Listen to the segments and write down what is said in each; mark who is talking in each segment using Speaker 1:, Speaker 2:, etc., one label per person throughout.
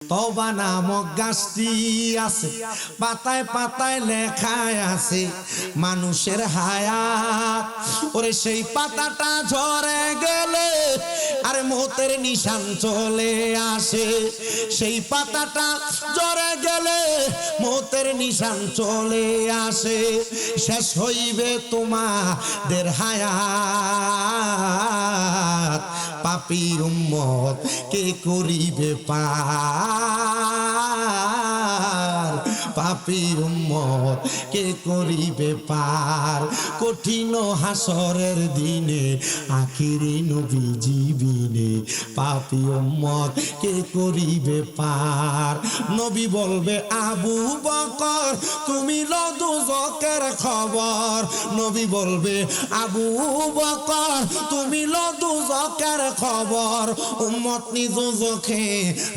Speaker 1: তওবা নামক গাছটি আছে, পাতায় পাতায় লেখায় আছে মানুষের হায়াত। ওরে সেই পাতাটা ঝরে গেলে আর মৌতের নিশান চলে আসে। সেই পাতাটা ঝরে গেলে মৌতের নিশান চলে আসে। শেষ হইবে তোমাদের হায়াত, পাপী উম্মত কে করিবে পার, পাপী উম্মত কে করিবে পার। কঠিন হাসরের দিনে আখিরি নবীজি বিনে পাপী উম্মত কে করিবে পার। নবী বলবে আবু বকর তুমি লো দুজকের খবর। নবী বলবে আবু বকর তুমি লো দুজকের খবর। উম্মত নিজ চোখে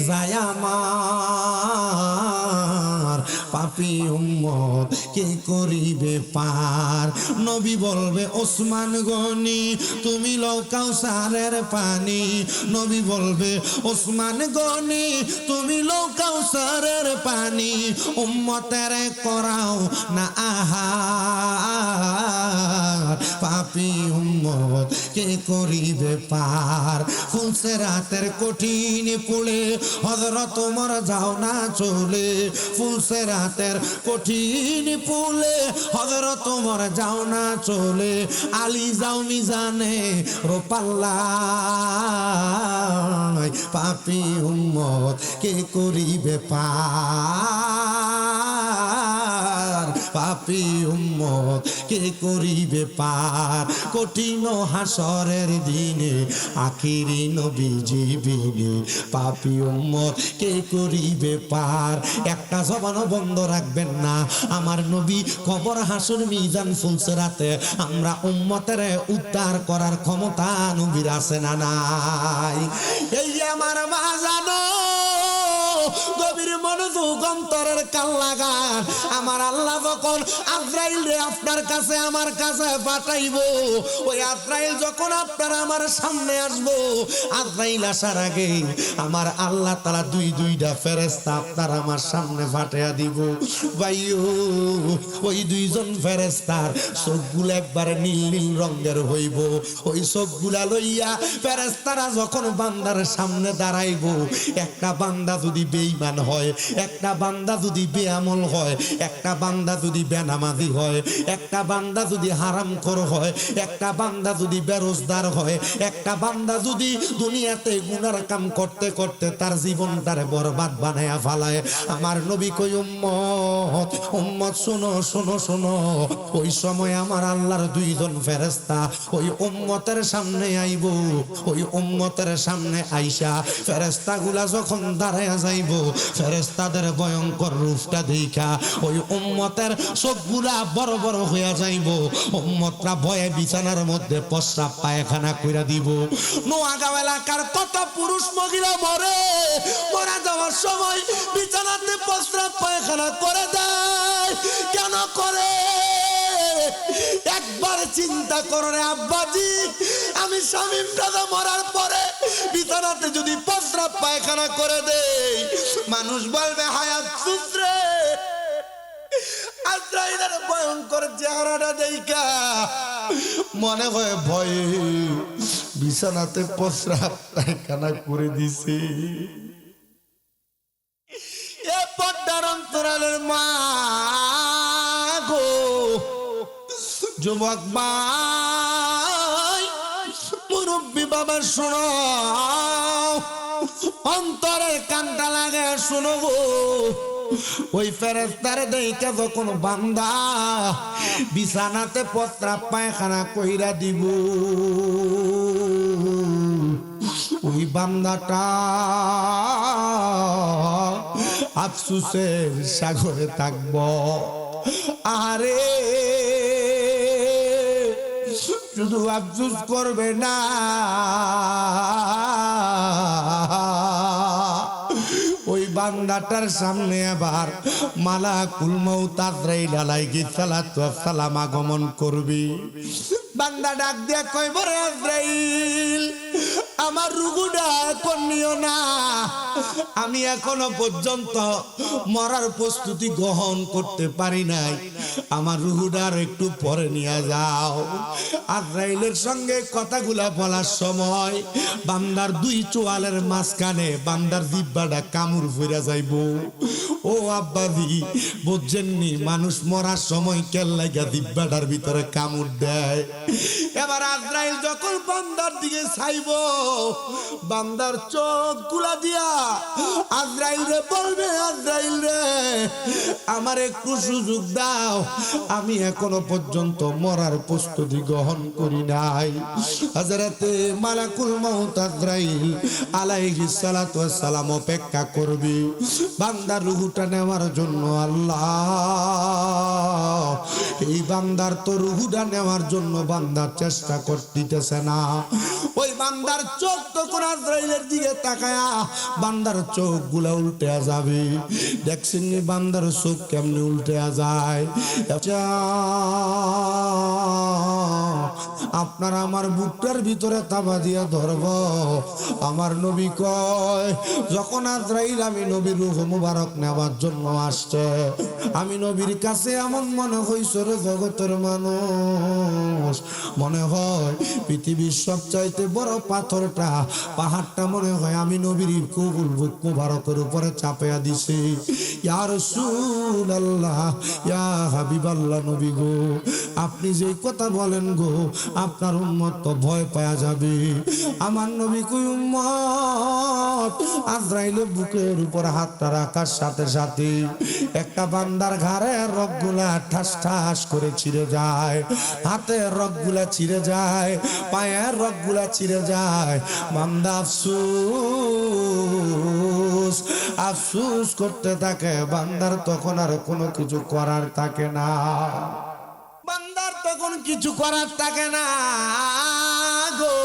Speaker 1: যায় আমার, পাপী উম্মত কে করিবে পার। নবী বলবে ওসমান গনি তুমি লও কাউসারের পানি। নবী বলবে ওসমান গনি তুমি লও কাউসারের পানি। উম্মতের করাও না আহার, পাপী উম্মত কে করিবে পার। ফুলসেরাতের কঠিন পুলে হযরত ওমর যাও না চলে। ফুলসেরাতের কঠিন পুলে হযরত ওমর যাও না চলে। আলী যাও মিজানে রোপাল্লায়, পাপী উম্মত কে করিবে পার, পাপী উম্মত কে করিবে পার। কঠিন হাসরের দিনে আখিরি নবীজি বিনে পাপী উম্মত কে করিবে পার। একটা জবানও বন্ধ রাখবেন না। আমার নবী কবর হাসর মিজান ফুলসেরাতে আমরা উম্মতের উদ্ধার করার ক্ষমতা নবীর আছে না নাই? এই যে আমার মা জানো গভীর মনোযোগ অন্তরের কান লাগান। আমার আল্লাহ যখন আজরাইল রে আপনার কাছে আমার কাছে পাঠাইবো, ওই আজরাইল যখন আপনার আমার সামনে আসবো, আজরাইল আসার আগে আমার আল্লাহ তাআলা দুইটা ফেরেশতা আপনার আমার সামনে পাঠিয়ে দিব। ভাইও ওই দুইজন ফেরেশতার চোখগুলো একবারে নীল নীল রঙের হইব। ওই চোখগুলা লইয়া ফেরেশতারা যখন বান্দার সামনে দাঁড়াইব, একটা বান্দা যদি বেঈমান হয়, একটা বান্দা যদি বেআমল হয়, একটা বান্দা যদি বেনামাজি হয়, একটা বান্দা যদি হারামখোর হয়, একটা বান্দা যদি বেরোজগার হয়, একটা বান্দা যদি দুনিয়াতে গুনার কাম করতে করতে তার জীবনটারে বরবাদ বানায়া ফেলায়, আমার নবী কই উম্মত উম্মত শোনো শোনো শোনো। ওই সময় আমার আল্লাহর দুইজন ফেরেশতা ওই উম্মতের সামনে আইব। ওই উম্মতের সামনে আইসা ফেরেশতাগুলা যখন দাঁড়ায়া যাইব, ফেরেশতাদের ভয়ঙ্কর রূপটা দেখা ওই উম্মতের চোখগুলা বড় বড় হইয়া যাইব। উম্মতরা ভয়ে বিছানার মধ্যে প্রস্রাব পায়খানা কইরা দিব। নোয়াগাঁও এলাকার কত পুরুষ মহিলা মরে, মরা যাওয়ার সময় বিছানাতে প্রস্রাব পায়খানা করে দেয়। কেন করে? একবার চিন্তা করো রে আব্বাজি, আমি শামীম দাদা মরার পরে বিছানাতে যদি প্রস্রাব পায়খানা করে দেই, মানুষ বলবে হায়াত সুত্রে আজরাইলের ভয়ঙ্কর চেহারাটা দেখা মনে হয় ভয়ে বিছানাতে প্রস্রাব পায়খানা করে দিছে। এ পর্দার অন্তরালের মা গো, যুবক ভাই, মুরব্বী বাবা শোনো, অন্তরের কানটা লাগে শোনো গো। ওই ফেরেশতারে দেখে যখন বান্দা বিছানাতে প্রস্রাব পায়খানা কইরা দিব, ওই বান্দাটা আফসোসের সাগরে থাকব। আরে শুধু আফসোস করবে না, ওই বান্দাটার সামনে আবার মালাকুল মউত আজরাইল আলাইহিস সালাতু ওয়াস সালাম আগমন করবি। বান্দা ডাক দিয়া কই বরে আজরাইল, আমার রুহুটা এখন নিও না, আমি এখনো পর্যন্ত মরার প্রস্তুতি গ্রহণ করতে পারি নাই, আমার রুহুটার একটু পরে নিয়ে যাও। আজরাইলের সঙ্গে কথাগুলা বলার সময় বান্দার দুই চোয়ালের মাঝখানে বান্দার জিহ্বাটা কামড় ফিরে যাইব। ও আব্বাজি বুঝছেননি, মানুষ মরার সময় কেল লাগা জিহ্বাটার ভিতরে কামড় দেয়। এবার আজরাইল যখন বান্দার দিকে চাইব, বান্দার চোখ গুলা দিয়া আজরাইল রে বলবে, আজরাইল রে আমার একটু সুযোগ দাও, আমি এখনো পর্যন্ত মরার প্রস্তুতি গ্রহণ করি নাই। হযরতে মালাকুল মউত আজরাইল আলাইহিস সালাতু ওয়াস সালাম অপেক্ষা করবে বান্দার রূহটা নেওয়ার জন্য। আল্লাহ, এই বান্দার তো রূহটা নেওয়ার জন্য বান্দার চেষ্টা করতেছে না। ওই বান্দার চোখ তখন আজরাইলের দিকে তাকায়া বান্দার চোখ গুলা উল্টে যাবে। দেখছেন বান্দার চোখ কেমনে উল্টে যায়। আপনার আমার বুকটার ভিতরে তাবা দিয়া ধরব। আমার নবী কয়, যখন আজরাইল আমি নবীর রূহ মুবারক নেওয়ার জন্য আসছে, আমি নবীর কাছে এমন মনে হইছে রে জগতের মানুষ, মনে হয় পৃথিবীর সবচাইতে বড় পাথরটা, পাহাড়টা মনে হয় আমি নবীর কবুল বুক মুবারকের উপরে চাপাইয়া দিছে। ইয়া রাসূলুল্লাহ, ইয়া হাবিবাল্লাহ, নবী গো আপনি যে কথা বলেন গো, আপনার উম্মত তো ভয় পাওয়া যাবে। আমার নবী কই, উম্মত আজরাইলের বুকের উপর হাতটা রাখার সাথে সাথে একটা বান্দার ঘাড়ের রগগুলা ঠাস ঠাস করে ছিঁড়ে যায়, হাতের রগগুলা ছিঁড়ে যায়, পায়ের রগগুলা ছিঁড়ে যায়। বান্দা আফসোস আফসোস করতে থাকে। বান্দার তখন আর কোনো কিছু করার থাকে না, বান্দার তখন কিছু করার থাকে না গো।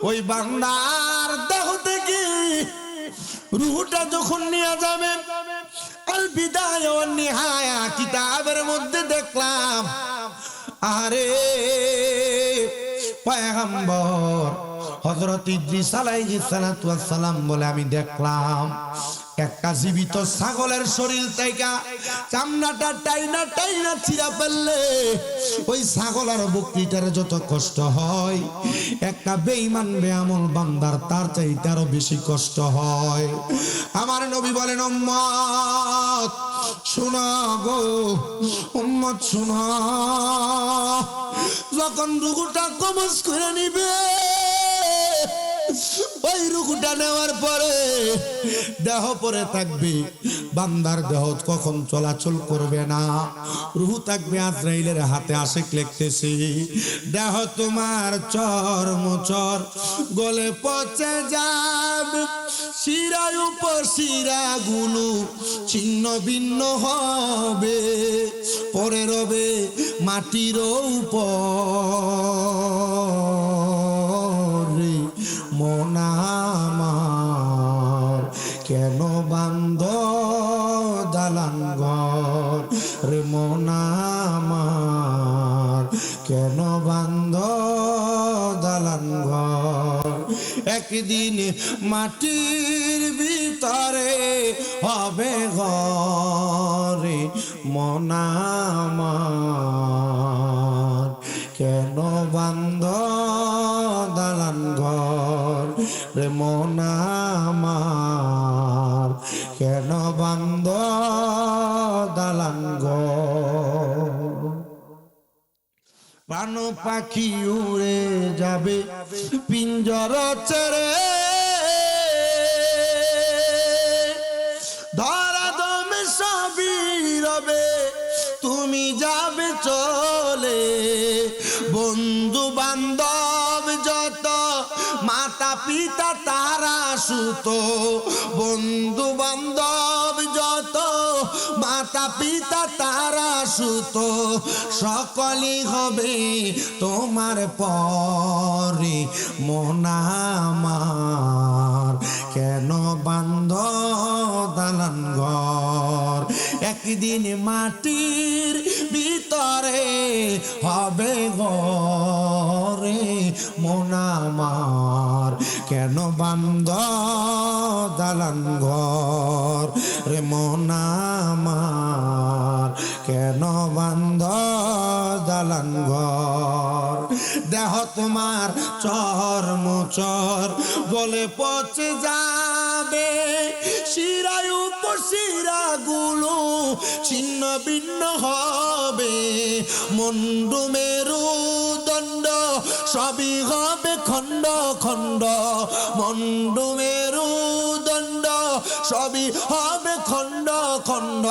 Speaker 1: ওই বান্দার দেহ থেকে রূহটা যখন নিয়ে যাবে, আল বিদায়া ওয়ান নিহায়া কিতাবের মধ্যে দেখলাম, আরে পয়গম্বর হযরত ইদ্রিস আলাইহিস সালাতু ওয়াস সালাম বলে, আমি দেখলাম একটা জীবিত ছাগলের শরীর থেকে চামড়াটা টাইনা টাইনা ছিঁড়া ফেললে ওই ছাগল আর বকরিটার যত কষ্ট হয়, একটা বেঈমান বেআমল বান্দার তার চাইতে আরো বেশি কষ্ট হয়। আমার নবী বলেন, উম্মত শোনো গো, উম্মত শোনো, যখন রূহটা কবজ করে নিবে, ওই রূহটা নেওয়ার পরে দেহ পরে থাকবে, বান্দার দেহ কখন চলাচল করবে না, রূহ থাকবে আজরাইলের হাতে। আশিক লিখতেছি, দেহ তোমার চর্মচর গলে পচে যাবে, শিরায় উপশিরা গুলো ছিন্ন ভিন্ন হবে, পরে রবে মাটির উপর। মন আমার কেন বান্ধ দালান ঘর রে, মন আমার কেন বান্ধ দালান ঘর, একদিন মাটির ভিতরে হবে ঘরে, মন আমার কেন বান্ধ দালান ঘর রে, মন আমার কেন বান্ধ দালান ঘর। প্রাণ পাখি উড়ে যাবে পিঞ্জর ছেড়ে, ধরা দমে সবই রবে, তুমি যাবে চলে। বন্ধু বান্ধব যত, মাতা পিতা তারা সুত, বন্ধু বান্ধব যত, মাতা পিতা তারা সুত, সকলই হবে তোমার পরে, মন আমার কেন বান্ধ দালান ঘর। এক একদিন মাটির ভিতরে হবে ঘরে মন আমার কেন বান্ধ দালান ঘর রে মন আমার কেন বান্ধ দালান ঘর দেহ তোমার চর্ম চর বলে পচে যাবে শিরায় উপশিরা গুলো ছিন্ন ভিন্ন হবে মুন্ডু মেরুদণ্ড সবই হবে খণ্ড খণ্ড মুন্ডু মেরুদণ্ড সবই হবে খণ্ড খণ্ড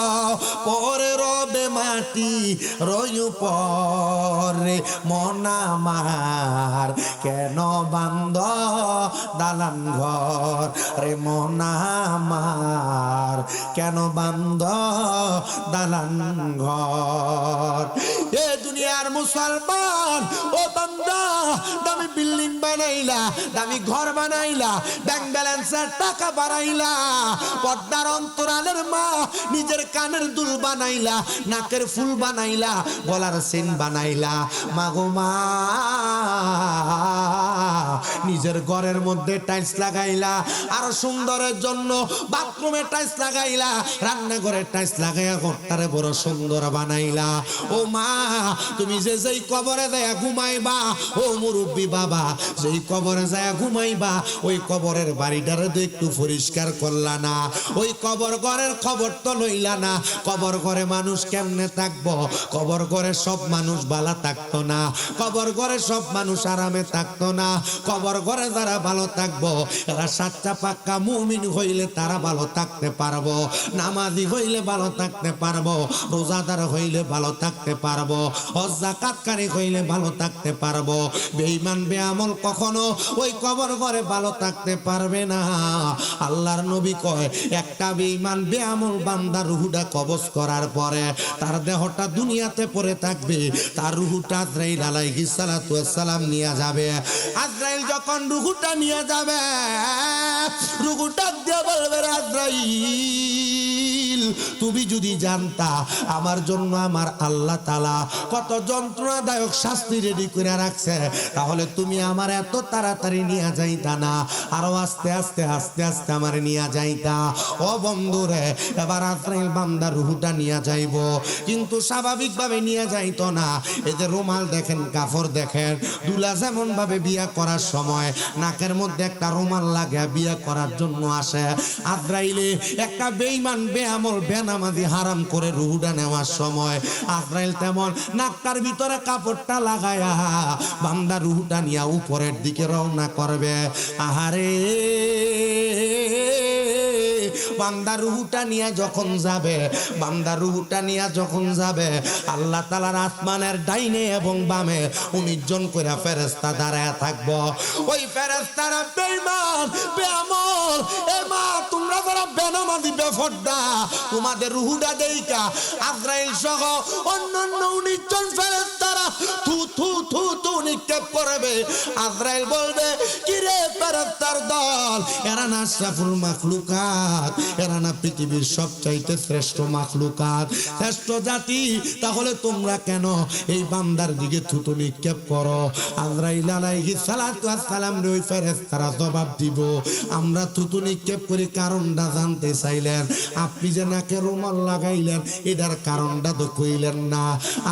Speaker 1: পরে রবে মাটি রয়ু পরে মন আমার কেন বান্ধ দালান ঘর রে মন আমার কেন বান্ধ দালান ঘর এ দুনিয়ার মুসলমান ও বান্দা দামি বিল্ডিং বানাইলা দামি ঘর বানাইলা ব্যাংক ব্যালেন্সের টাকা বাড়াইলা পর্দার অন্তরালের মা নিজের কানের দুল বানাইলা নাকের ফুল বানাইলা গলার চেন বানাইলা মাগো মা নিজের ঘরের মধ্যে টাইলস লাগাইলা আর সুন্দরের জন্য বাথরুমে টাইলস লাগাইলা রান্নাঘরে টাইলস লাগাইয়া ঘরটারে বড় সুন্দর বানাইলা ও মা তুমি যে যেই কবরে যায় ঘুমাইবা ও মুরব্বী বাবা যেই কবরে যায় ঘুমাইবা ওই কবরের বাড়িটারে তো একটু পরিষ্কার করলা না ওই কবর ঘরের খবর তো লইলা না কবর ঘরে মানুষ কেমনে থাকবো কবর ঘরে সব মানুষ ভালো থাকতো না কবর ঘরে সব মানুষ আরামে থাকতো না কবর ঘরে যারা ভালো থাকবো এরা সাচ্চা পাক্কা মুমিন হইলে তারা ভালো থাকতে পারবো নামাজি হইলে ভালো থাকতে পারবো রোজাদার হইলে ভালো থাকতে পারবো হজ যাকাতকারী হইলে ভালো থাকতে পারবো বেঈমান বেআমল কখনো ওই কবর ঘরে ভালো থাকতে পারবে না আল্লাহর নবী কয় একটা বেঈমান বেআমল বান্দা রুহুটা কবজ করার পরে তার দেহটা দুনিয়াতে পড়ে থাকবে তার রুহুটা আজরাইল আলাইহিস সালাতু ওয়াস সালাম নিয়ে যাবে আজরাইল যখন রুহুটা নিয়ে যাবে রুহুটা দিয়ে বলবে আজরাইল তুমি যদি জানতা আমার জন্য আমার আল্লাহ তাআলা কত যন্ত্রণাদায়ক শাস্তি রেডি করে রাখছে তাহলে তুমি আমার এত তাড়াতাড়ি নিয়ে যাইতা না আরো আস্তে আস্তে আস্তে আস্তে আমার নিয়ে যাইতা ও বন্ধুরে এবার আজরাইল বান্দার রুহুটা নিয়ে যাইব কিন্তু স্বাভাবিকভাবে নিয়ে যাইতো না এদের রুমাল দেখেন কাপড় দেখেন দুলা যেমন ভাবে বিয়া করার সময় নাকের মধ্যে একটা রুমাল লাগে বিয়া করার জন্য আসে আজরাইলে একটা বেঈমান বেআমল বেনামাজি হারাম করে রুহুটা নেওয়ার সময় আজরাইল তেমন নাকটার ভিতরে কাপড়টা লাগায়া বান্দা রুহুটা নিয়ে উপরের দিকে রওনা করবে আহারে বান্দা রুহুটা নিয়ে যখন যাবে বান্দা রুহুটা নিয়ে যখন যাবে আল্লাহ তাআলার আসমানের ডাইনে এবং বামে 19 জন করে ফেরেশতা দাঁড়ায় থাকবো ওই ফেরেশতারা বেঈমান বেআমল এ মা তোমরা যারা বেনামাজি বেফরদা তোমাদের রুহুটা দেইকা আজরাইল সহ অন্যান্য 19 জন ফেরেশতারা থু থু থু থু নিক্ষেপ করবে আজরাইল বলবে কি রে ফেরেশতার দল এরা না আশরাফুল মাখলুকাত এরা না পৃথিবীর সবচাইতে শ্রেষ্ঠ মাখলুকাত শ্রেষ্ঠ জাতি তাহলে তোমরা কেন এই বান্দার দিকে থুতু নিক্ষেপ করো আজরাইল আলাইহিস সালাতু ওয়াস সালাম ওই ফেরেশতারা জবাব দিব আমরা থুতু নিক্ষেপ করি কারণটা জানতে চাইলেন আপনি যে নাকে রুমাল লাগাইলেন এটার কারণটা তো কইলেন না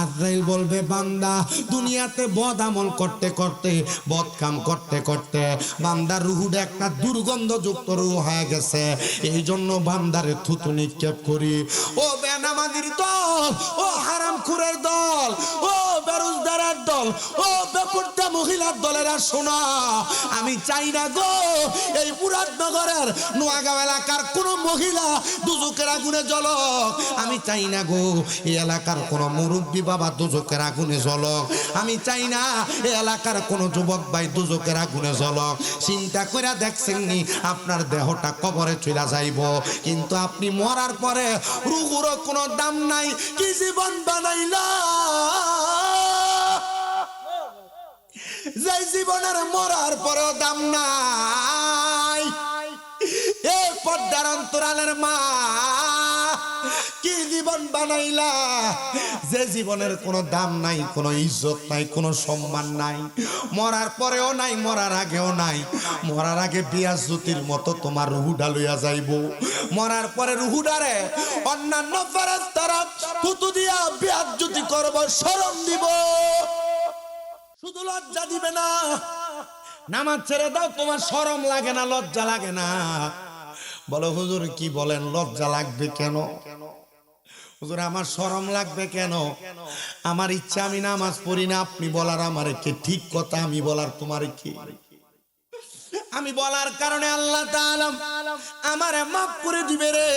Speaker 1: আজরাইল বলবে বান্দা দুনিয়াতে বদ আমল করতে করতে বদ কাম করতে করতে বান্দার রুহুটা একটা দুর্গন্ধযুক্ত রুহ হয়ে গেছে এই জন্য বান্দারে থুতু নিক্ষেপ করি ও বেনামাজির দল ও হারামখোরের দল ও বেরোজগারের দল ও বেপরদা মহিলার দলেরা শোনা আমি চাই না গো এই মুরাদনগরের নোয়াগাঁও এলাকার কোন মহিলা দুজকের আগুনে জ্বলক আমি চাই না গো এই এলাকার কোন মুরব্বী বাবা দুজকের আগুনে জ্বলক আমি চাই না এই এলাকার কোন যুবক ভাই দুজকের আগুনে জ্বলক চিন্তা করে দেখছেন নি আপনার দেহটা কবরে চলে যাইব কিন্তু আপনি মরার পরে রুহুর কোনো দাম নাই কি জীবন বানাইলা যে জীবনের মরার পরেও দাম নাই এই পর্দার অন্তরালের মা কি জীবন বানাইলা যে জীবনের কোনো দাম নাই, কোনো ইজ্জত নাই, কোনো সম্মান নাই, মরার পরেও নাই, মরার আগেও নাই। মরার আগে বিয়াজ্জতির মতো তোমার রুহুটা লইয়া যাইব, মরার পরে রুহুডারে অন্যান্য ফেরেশতারা থুতু দিয়া বিয়াজ্জতি করব, শরম দিব। শুধু লজ্জা দিবে না, নামাজ ছেড়ে দাও, তোমার শরম লাগে না, লজ্জা লাগে না? বলো হুজুর কি বলেন, লজ্জা লাগবে কেন? হুজুর আমার শরম লাগবে কেন? আমার ইচ্ছা আমি নামাজ পড়ি না, আপনি বলার আমার কি ঠিক কথা? আমি বলার তোমার কি? আমি বলার কারণে আল্লাহ তাআলা আমারে মাফ করে দিবে রে।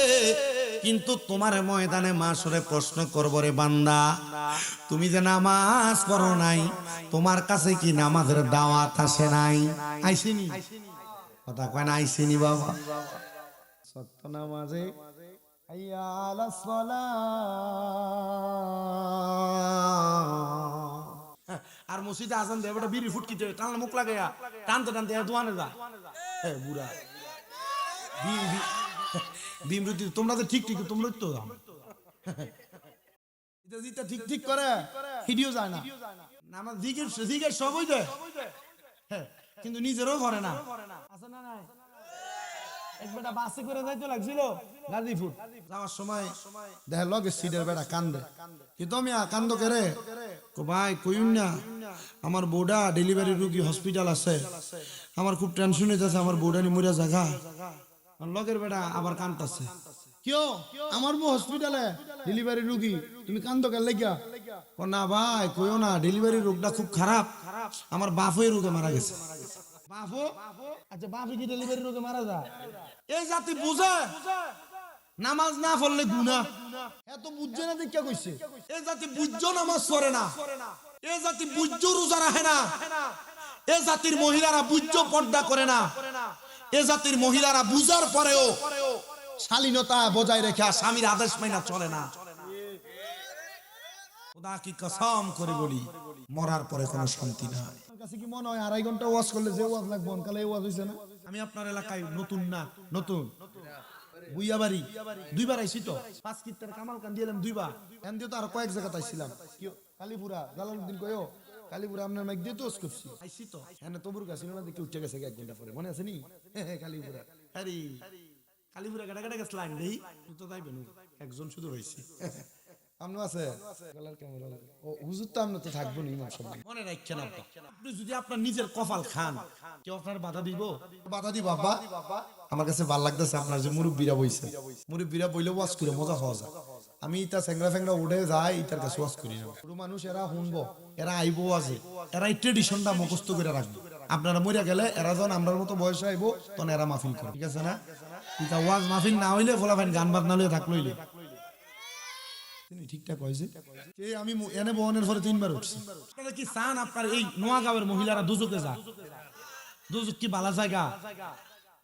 Speaker 1: কিন্তু তোমার ময়দানে মাশরে প্রশ্ন করব রে বান্দা, তুমি যে নামাজ পড়ো নাই, তোমার কাছে কি নামাজের দাওয়াত আসে নাই? আইসিনি? কথা কয় না আইসিনি বাবা? সত্য নামাজে হাইয়া আলাস সালাহ, আর মসজিদে আজান দেয় বেটা বিড়ি ফুটকিতে টানলে মুখ লাগাইয়া টানতে টানতে দোয়ানে যা বুড়া বিমরুতি। তোমরা তো ঠিক ঠিক তোমরা তো ঠিক ঠিক করে ভিডিও যায় না, আমার দিকের দিকের সবই দেয় কিন্তু নিজেরও করে না। আছে না নাই? এক বেটা বাসে করে যাইতে লাগছিল গাজীপুর, যাওয়ার সময় দেখে লগে সিটের বেটা কান্দে, কিন্তু আমি কান্দ করে ভাই কইুন না, আমার বউডা ডেলিভারি রুগী হসপিটাল আছে, আমার খুব টেনশন হইতেছে, আমার বউডা নি মরিয়া জায়গা। লগের বেটা আবার কান্দতেছে, কেউ আমার বউ হসপিটালে ডেলিভারি রুগী, তুমি কান্দো কেন লাগিয়া? না ভাই কইও না, ডেলিভারি রোগটা খুব খারাপ, আমার বাপই রোগে মারা গেছে। বাপও? আচ্ছা বাপই কি ডেলিভারি রোগে মারা যায়? এই জাতি বুঝে নামাজ না পড়লে গুনাহ, এত বুঝছে না দেখা কইছে। এই জাতি বুঝছো নামাজ পড়ে না, এই জাতি বুঝছো রোজা রাখে না, এই জাতির মহিলারা বুঝছো পর্দা করে না, এই জাতির মহিলারা বুঝার পরেও শালীনতা বজায় রেখে স্বামীর আদেশ মাইনা চলে না। খোদা কি কসম করে বলি, মরার পরে কোনো শান্তি নাই। আমার কাছে কি মনে হয় 2.5 ঘন্টা ওয়াজ করলে যে ওয়াজ লাগবে অনকালে এই ওয়াজ হইছে না? আমি আপনার এলাকায় নতুন না, নতুন বুইয়াবাড়ি 2 বার আইছি তো, 5 কিত্তার কামাল কান দিলাম 2 বার, এন দিয়ে তো আর কয়েক জায়গাতে আইছিলাম, কি কালীপুরা জালালউদ্দিন কইও কালীপুরা আপনার মাইক দিয়ে তো ওয়াজ করছি, আইছি তো এনে তবুর কাছে না দেখে উঠে গেছে 1 ঘন্টা পরে, মনে আছে নি? কালীপুরা আরে কালীপুরা গাড়া গাড়া গেছ লাইন দেই তো যাইবেন, একজন শুধু হইছে আমনো আছে গলার ক্যামেরা ও হুজুর তো আমনে তো থাকবো নি মাশাআল্লাহ। মনে রাখছেন আপনি যদি আপনার নিজের কপাল খান, কেউ আপনার বাধা দিব? বাধা দিব বাবা? আমার কাছে ভালো লাগতেছে আপনার যে মুরব্বিরা বইছে, মুরব্বিরা বইলে ওয়াজ করে মজা পাওয়া যায়। আমি ইটা সেংরা ফেংরা উঠে যাই, ইটার কাছে ওয়াজ করি না। পুরো মানুষ এরা শুনবো, এরা আইবো আছে, এরা এই ট্রেডিশনটা মুখস্থ করে রাখবে। আপনারা মরিয়া গেলে এরা যখন আমরার মতো বয়সে আইবো তখন এরা মাহফিল করে, ঠিক আছে না? ইটা ওয়াজ মাহফিল না হইলে ফলাফাইন গান বাজনা লইয়া থাকলইলে ঠিকঠাক হয়েছে। আমি এনে বহনের পরে 3 বার উঠছি। আপনারা কি চান আপনার এই নোয়াগাঁওয়ের মহিলারা দুজকে যাক? দুজক কি বালা জায়গা?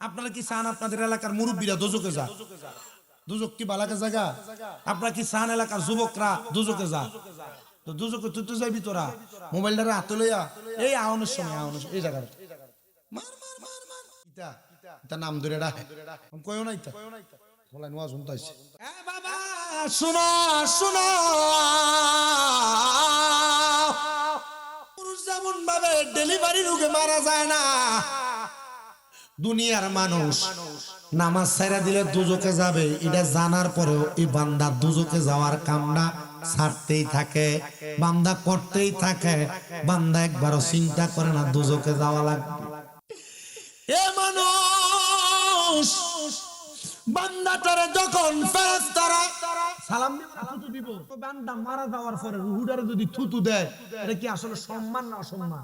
Speaker 1: আপনারা কি চান আপনাদের এলাকার মুরব্বীরা দুজকে যাক? দুজক কি বালাকা জায়গা? আপনারা কি চান এলাকার যুবকরা দুজকে যাক? তো দুজকে তুই তো যাইবি তোরা মোবাইলটা হাতে লইয়া এই আওনের সময় এই জায়গাটা মার মার মার মার ইটা ইটা নাম ধরে ডাকে, আমি কইও না ইটা বলাই নোয়া শুনতে আইছে। এ বাবা শোনো শোনো, পুরুষ যেমন ভাবে ডেলিভারি রোগে মারা যায় না, দুনিয়ার মানুষ নামাজ ছাইরা দিলে দুজকে যাবে, এটা জানার পরেও এই বান্দা দুজকে যাওয়ার কামনা ছাড়তেই থাকে, বান্দা করতেই থাকে, বান্দা একবারও চিন্তা করে না দুজকে যাওয়া লাগবে। এ মানুষ বান্দাটারে যখন ফেরেশতারা সালাম থুতু দিব, তো বান্দা মারা যাওয়ার পরে রুহুটারে যদি থুতু দেয়, এটা কি আসলে সম্মান না অসম্মান?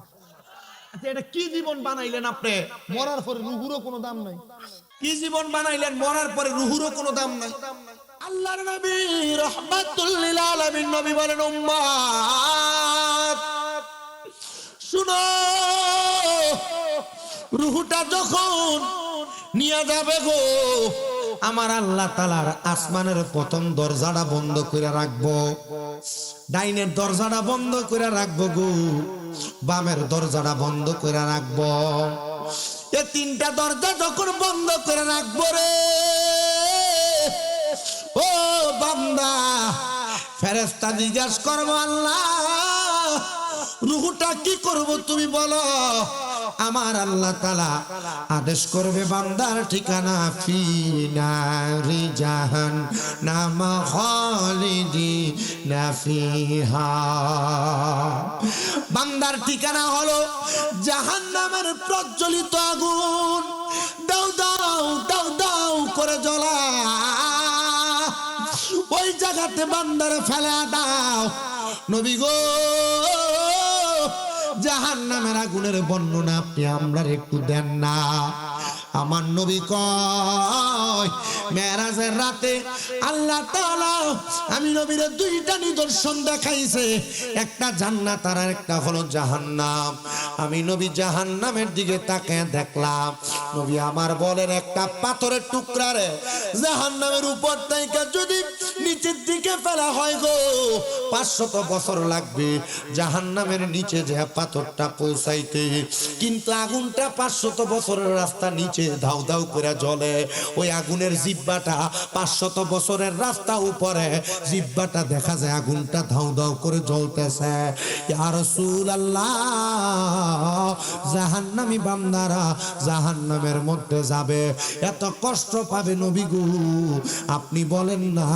Speaker 1: আচ্ছা এটা কি জীবন বানাইলেন আপনি? মরার পরে রুহুরও কোনো দাম নাই। কি জীবন বানাইলেন? মরার পরে রুহুরও কোনো দাম নাই। আল্লাহর নবী রাহমাতুল লিল আলামিন নবী বলেন, উম্মত শুনো, রুহুটা যখন নিয়ে যাবে গো, আমার আল্লাহ তাআলার আসমানের প্রথম দরজাটা বন্ধ করে রাখবো, ডাইনের দরজাটা বন্ধ করে রাখবো গো, বামের দরজাটা বন্ধ করে রাখবো। এই 3টা দরজা যখন বন্ধ করে রাখবো রে ও ফেরেশতা জিজ্ঞাসা করবো, আল্লাহ রূহটা কি করব তুমি বলো। আমার আল্লাহ তাআলা আদেশ করবে, বান্দার ঠিকানা ফি নারি জাহান্নাম খালিদিনা ফিহা। বান্দার ঠিকানা হলো জাহান্নামের প্রজ্বলিত আগুন, দাও দাও দাও দাও করে জ্বলা। ওই জায়গাতে বান্দারে ফেলে দাও। নবী গো, জাহান্নামের আগুনের বর্ণনা আপনি আমরা একটু দেন না। আমার নবী কয়, মেরাজের রাতে আল্লাহ তাআলা আমি নবীর দুইটা নিদর্শন দেখাইছে, একটা জান্নাত আর একটা হলো জাহান্নাম। আমি নবী জাহান্নামের দিকে তাকিয়ে দেখলাম, নবী আমার বলেন একটা পাথরের টুকরারে জাহান্নামের উপর থেকে যদি নিচের দিকে ফেলা হয় গো, 500 বছর লাগবে জাহান্নামের নিচে যে পাথরটা পৌঁছাইতে, কিন্তু আগুনটা 500 বছরের রাস্তা নিচে ধাউ ধাউ করে জ্বলে। ওই আগুনের জিহ্বাটা 500 বছরের রাস্তা উপরে, জিহ্বাটা দেখা যায় আগুনটা ধাউ ধাউ করে জ্বলতেছে। ইয়া রাসূলুল্লাহ, জাহান্নামী বান্দারা জাহান্নামের মধ্যে যাবে, এত কষ্ট পাবে নবী গো, আপনি বলেন না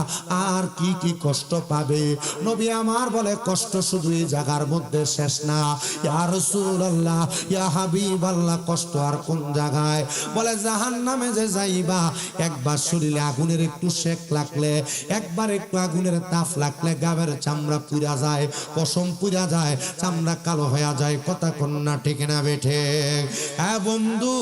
Speaker 1: আর কি কি কষ্ট পাবে। নবী আমার বলে, কষ্ট শুধু এই জায়গার মধ্যে শেষ না। ইয়া রাসূলুল্লাহ, ইয়া হাবিবাল্লাহ, কষ্ট আর কোন জায়গায়? বলে জাহান্নামে যে যাইবা, একবার শরীরে আগুনের একটু সেক লাগলে, একবার একটু আগুনের তাপ লাগলে গাবের চামড়া পুড়া যায়, পশম পুড়া যায়, চামড়া কালো হয়ে যায়। কথা কন্যা ঠিক না বেঠে? হ্যাঁ বন্ধু,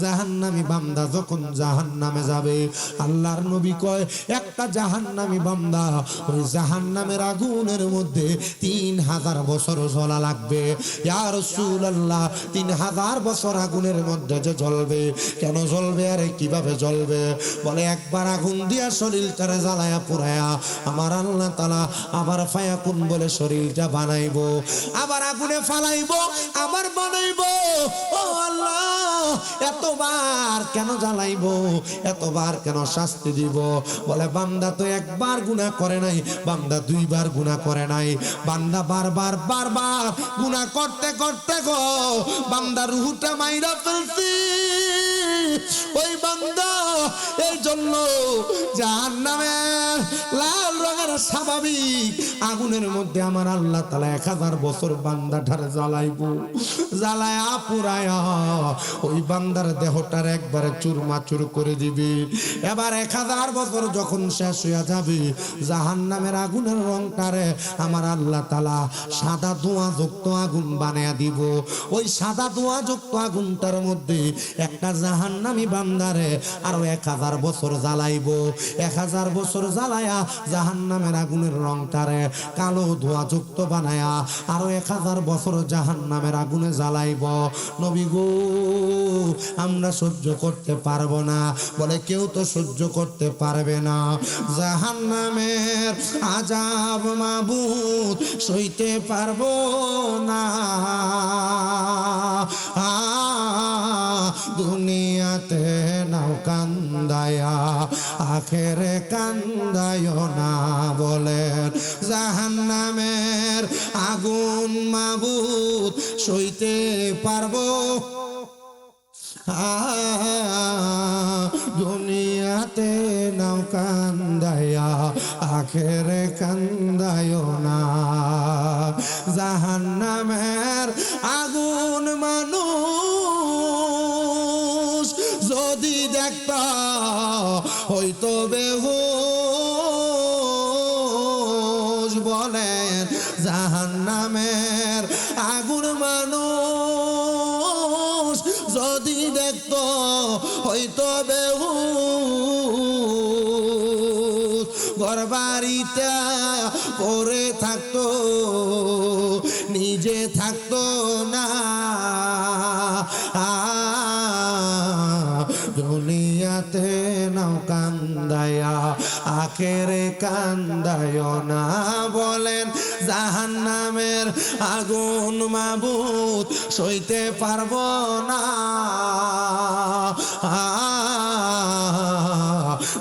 Speaker 1: জাহান্নামী বান্দা যখন জাহান্নামে যাবে, আল্লাহর নবী কয় একটা জাহান্নামী বান্দা ওই জাহান্নামের আগুনের মধ্যে 3000 বছর জ্বলা লাগবে। ইয়া রাসূলুল্লাহ, 3000 বছর আগুনের মধ্যে যে জ্বলবে, কেন জ্বলবে আরে কিভাবে জ্বলবে? বলে একবার আগুন দিয়া শরীরটারে জ্বালায়া পুরায়া আমার আল্লাহ তাআলা আবার ফায়াকুন বলে শরীরটা বানাইবো, আবার আগুনে ফালাইবো, আবার বানাইবো। ও আল্লাহ, এতবার কেন জ্বালাইবো, এতবার কেন শাস্তি দিব? বলে বান্দা তো একবার গুনাহ করে নাই, বান্দা 2 বার গুনাহ করে নাই, বান্দা বারবার বারবার গুনাহ করতে করতে গো বান্দা রূহটা মাইরা ফেলছি। ওই বান্দা এই জন্য জাহান্নামের লাল রঙের স্বাভাবিক আগুনের মধ্যে আমার আল্লাহ তাআলা 1000 বছর বান্দাটারে জ্বালাইবো, জ্বালায়া পুরায়া ওই বান্দার দেহটার একবারে চুরমাচুর করে দিবে। এবার 1000 বছর যখন শেষ হয়ে যাবে, জাহান্নামের আগুনের রংটারে আমার আল্লাহ তাআলা সাদা ধোঁয়া যুক্ত আগুন বানায়া দিব। ওই সাদা ধোঁয়া যুক্ত আগুনটার মধ্যে একটা জাহান্নামী বান্দারে আরো 1000 বছর জ্বালাইবো। 1000 বছর জ্বালায়া জাহান্নামের আগুনের রংটারে কালো ধোঁয়া যুক্ত বানায়া আরো 1000 বছর জাহান্নামের আগুনে জ্বালাইব। নবী গো, আমরা সহ্য করতে পারবো না। বলে কেউ তো সহ্য করতে পারবে না, জাহান্নামের আযাব মাবুদ সইতে পারবো না। দুনিয়াতে নাও কান্দায়া, আখেরে কান্দায় না। বলেন জাহান্নামের আগুন মাবুদ সইতে পারবো, দুনিয়াতে নাও কান্দায়া, আখেরে কান্দায় না। জাহান্নামের আগুন মানুষ যদি দেখতা হয়তো বেহুশ। বলেন জাহান্নামের আগুন মানুষ যদি দেখতো হয়তো বেহুশ। ঘরবাড়িতে পড়ে থাকতো, নিজে থাকতো না। দুনিয়াতে নাও কান্দায়া, আখেরে কান্দায় না। বলেন জাহান্নামের আগুন মাবুদ সইতে পারবো না।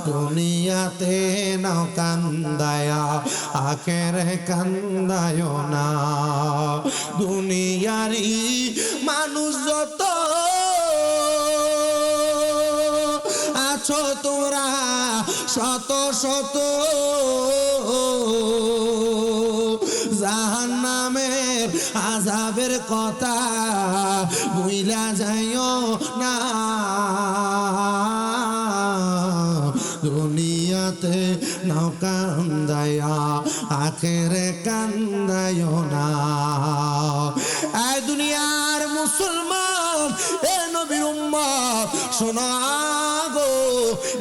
Speaker 1: দুনিয়াতে নাও কান্দায়া আখেরে কান্দায় না দুনিয়ারি মানুষ যত আছো তোরা শত শত জাহান্নামের আযাবের কথা ভুইলা যাইও না দুনিয়াতে নাও কান্দায়া আখেরে কান্দায় না এই দুনিয়ার মুসলমান এ নবীর উম্মত শোনো গো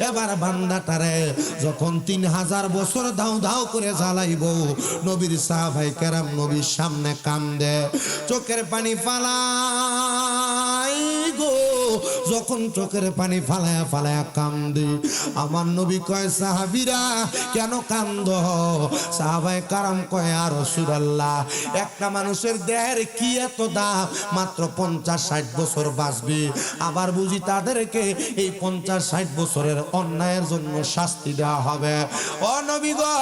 Speaker 1: এবার বান্দাটারে যখন 3000 বছর দাও দাও করে জ্বালাইব নবীর সাহাবায়ে কেরাম নবীর সামনে কান্দে চোখের পানি ফালাই গো যখন চোখের পানি ফালায়া ফালায়া কান্দে আমার নবী কয় সাহাবীরা কেন কান্দো সাহাবায়ে কেরাম কয় আর রাসূলুল্লাহ একটা মানুষের দেহের কি এত দাম মাত্র 50-60 বছর বাঁচবে আবার বুঝি তাদেরকে এই 50-60 বছরের অন্যায়ের জন্য শাস্তি দেওয়া হবে ও নবী গো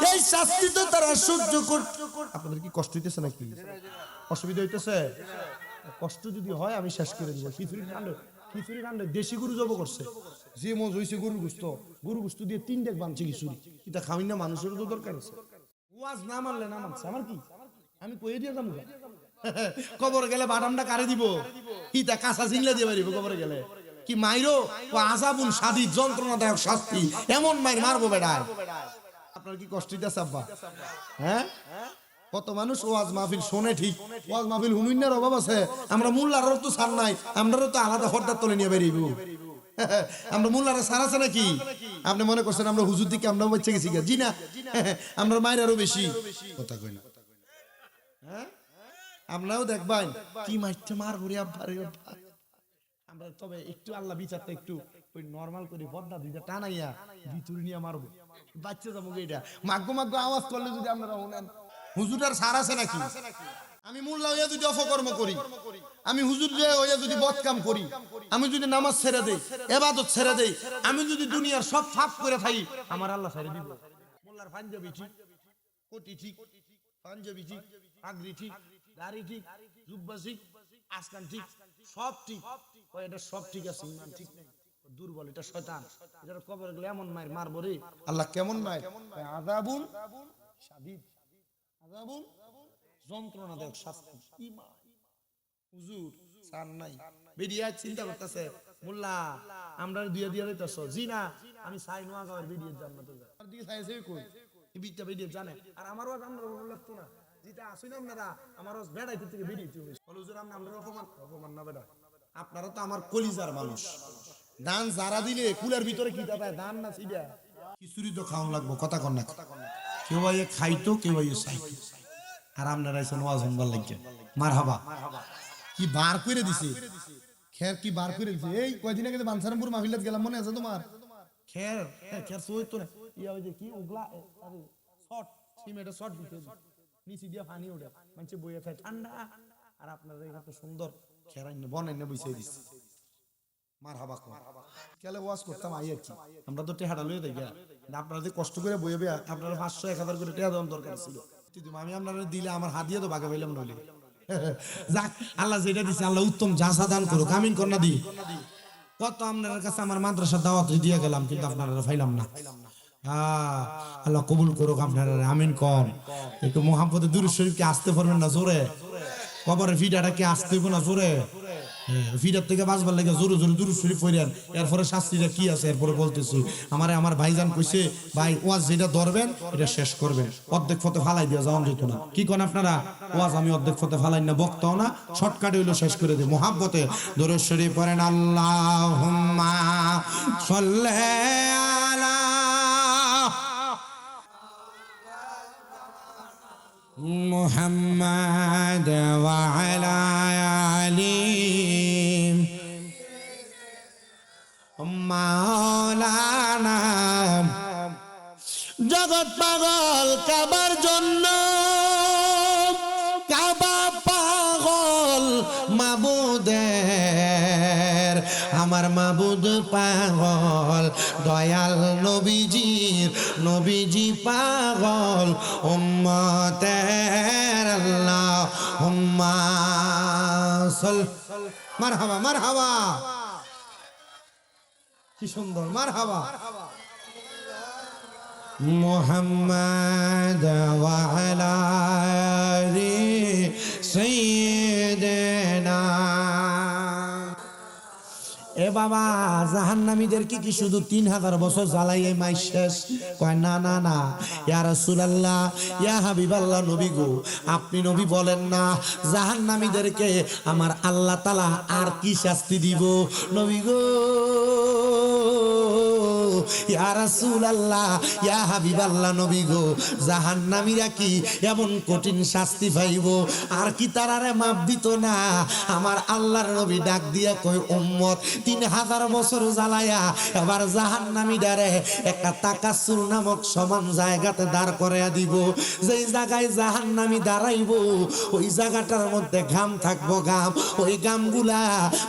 Speaker 1: এই শাস্তি তো তারা সহ্য করতে আপনাদের কি কষ্ট হইতেছে নাকি অসুবিধা হইতেছে কষ্ট যদি হয় আমি শেষ করে দিব খিচুড়ি রান্না দেশি গরু জব করছে যে মজ হইছে গরু গোস্ত দিয়ে 3 ডেক বানছে খিচুড়ি এটা খাওয়াই না মানুষের তো দরকার আছে ওয়াজ না মানলে না মানছে আমার কি আমি কইয়ে দিয়ে যাবো কবর গেলে বাদামটা কারে দিব ইটা কাঁচা জিংলা দিয়ে পারিব কবর গেলে কি মাইরো ও আযাবুন শাদীদ যন্ত্রণাদায়ক শাস্তি এমন মাইর মারবো বেড়ায় আপনার কি কষ্ট হইতাছে আব্বা হ্যাঁ কত মানুষ ওয়াজ মাহফিল শোনে ঠিক ওয়াজ মাহফিল হুনুইনার অভাব আছে আমরা মোল্লারও তো ছাড় নাই আমরাও তো আলাদা হরদার তলে নিয়ে বেরিয়ে আমরা মোল্লারা ছাড় আছে নাকি আপনি মনে করছেন আমরা হুজুর দিকে আমরাও বাচ্চা গেছি জি না আমরা মায়ের আরো বেশি কথা কই না হ্যাঁ আমরাও দেখবেন কি মাইরতে মার ঘুরে আব্বারে আমরা তবে একটু আল্লাহ বিচারটা একটু ওই নরমাল করে বদনা দুইটা টানাইয়া ভিতরে নিয়ে মারবো বাচ্চা যাবো এটা মাগ্গো মাগ্গো আওয়াজ করলে যদি আপনারা শুনেন হুজুরের সার আছে নাকি আমি মোল্লা হইয়া যদি অপকর্ম করি আমি হুজুর হইয়া যদি বদকাম করি আমি যদি নামাজ ছেড়ে দেই ইবাদত ছেড়ে দেই আমি যদি দুনিয়ার সব ফাঁক করে থাকি আমার আল্লাহ ছেড়ে দিব মোল্লার পাঞ্জাবি ঠিক কোটি ঠিক পাঞ্জাবি ঠিক আগরি ঠিক দাড়ি ঠিক জুব্বা ঠিক আসকান ঠিক সব ঠিক ওই এটা সব ঠিক আছে ইমান ঠিক নেই দুর্বল এটা শয়তান এটার কবরে গেলে এমন মার মারবো রে আল্লাহ কেমন মার আযাবুন শাদীদ আযাবুন যন্ত্রণাদায়ক শাস্তি ইমান হুজুর সার নাই বেরিয়া চিন্তা করতেছে মোল্লা আমরা দুইয়া দিয়া দিতেছো জি না আমি চাই নোয়া গাওয়ার বেরিয়ে জান্নাতে যা আর দিকে চাইছে কই এই বিটা বেরিয়ে জানে আর আমারও আমরা ভালো লাগতো না যেটা আসুন আপনারা আমারও বেড়াইতে থেকে বেরিয়েছে হুজুর আমরা অপমান না বেড়া আপনারা তো আমার কলিজার মানুষ দান যারা দিলে কুলের ভিতরে কি পায় দান না সিডা খিচুড়ি তো খাওয়া লাগবো কথা কন না কেউ আইয়ে খাইতো কেউ আইয়ে চাইতো আর আপনারা এসে ওয়াজ শুনবার লাগছে মারহাবা কি বার করে দিছে খের কি বার করে দিছে এই কয়দিন আগে বানসারামপুর মাহফিলাত গেলাম মনে আছে তোমার খের খের সই তো না ইয়া ওই যে কি ওগলা আরে শর্ট সিমেন্টের শর্ট দিতে নিচে দিয়া পানি ওঠে মানে বইয়ে খায় ঠান্ডা আর আপনারা এখানে সুন্দর খেরাই বনাই বইছে দিছে মারহাবা কেলে ওয়াজ করতাম আই আর কি আমরা তো টেহাটা লইয়ে দেই আপনারা যে কষ্ট করে বইবে আপনারা 500-1000 করে টেহা দেওয়ার দরকার ছিল আমি আপনারা দিলে আমার হাদিয়া তো ভাগে পাইলাম নইলে যাক আল্লাহ যেটা দিছে আল্লাহ উত্তম জাযা দান করুক আমিন করনা দি কত আপনাদের কাছে আমার মাদ্রাসা দাওয়াত দিয়ে গেলাম কিন্তু আপনারা পাইলাম না আল্লাহ কবুল করুক আপনারা আমিন কোন একটু মুহাম্মদে দুরূদ শরীফ কি আসতে পারবেন না জোরে কবরে ভিডাটা কি আসতে হইব না জোরে ভিডার থেকে বাঁচবার লাগে জোরে জোরে দুরূদ শরীফ পড়েন এরপরে শাস্তিটা কি আছে এরপরে বলতেছি আমার ভাইজান কইছে ভাই ওয়াজ যেটা ধরবেন এটা শেষ করবেন অর্ধেক ফতে ফালাই দিয়া যাওয়া যেত না কি কোন আপনারা ওয়াজ আমি অর্ধেক ফতে ফালাই না বক্তাও না শর্টকাটে হইলো শেষ করে দিই মুহাব্বতে দুরূদ শরীফ পড়েন আল্লাহুম্মা সাল্লি আলা মুহাম্মাদ ওয়া আলা আলি মাওলানা জগৎ পাগল কাবার জন্য কাবা পাগল মাবুদের আমার মাবুদ পাগল দয়াল নবীজি পাগল উম্মতের আল্লাহুম্মা মারহাবা মারহাবা কি সুন্দর মারহাবা মুহাম্মদ ওয়া আলা আলি সাইয়্যিদিনা। এ বাবা জাহান্নামীদের কি শুধু 3000 বছর জ্বালাইয়ে মাই শেষ? কয় না না না, ইয়া রাসূলুল্লাহ ইয়া হাবিবাল্লাহ, নবী গো আপনি নবী বলেন না জাহান্নামীদেরকে আমার আল্লাহ তাআলা আর কি শাস্তি দিব? নবী গো ইয়া রাসূলুল্লাহ ইয়া হাবিবাল্লাহ, নবী গো জাহান্নামীরা কি এমন কঠিন শাস্তি পাইব আর কি তারারে মাপ দিত না? আমার আল্লাহর নবী ডাক দিয়া কয় উম্মত 3000 বছর জ্বালায়া এবার জাহান্নামীদারে একটা তাকাসুর নামক সমান জায়গাতে দাঁড় করাইয়া দিব। যেই জায়গায় জাহান্নামী দাঁড়াইব ওই জায়গাটার মধ্যে ঘাম থাকবো, ঘাম, ওই ঘামগুলা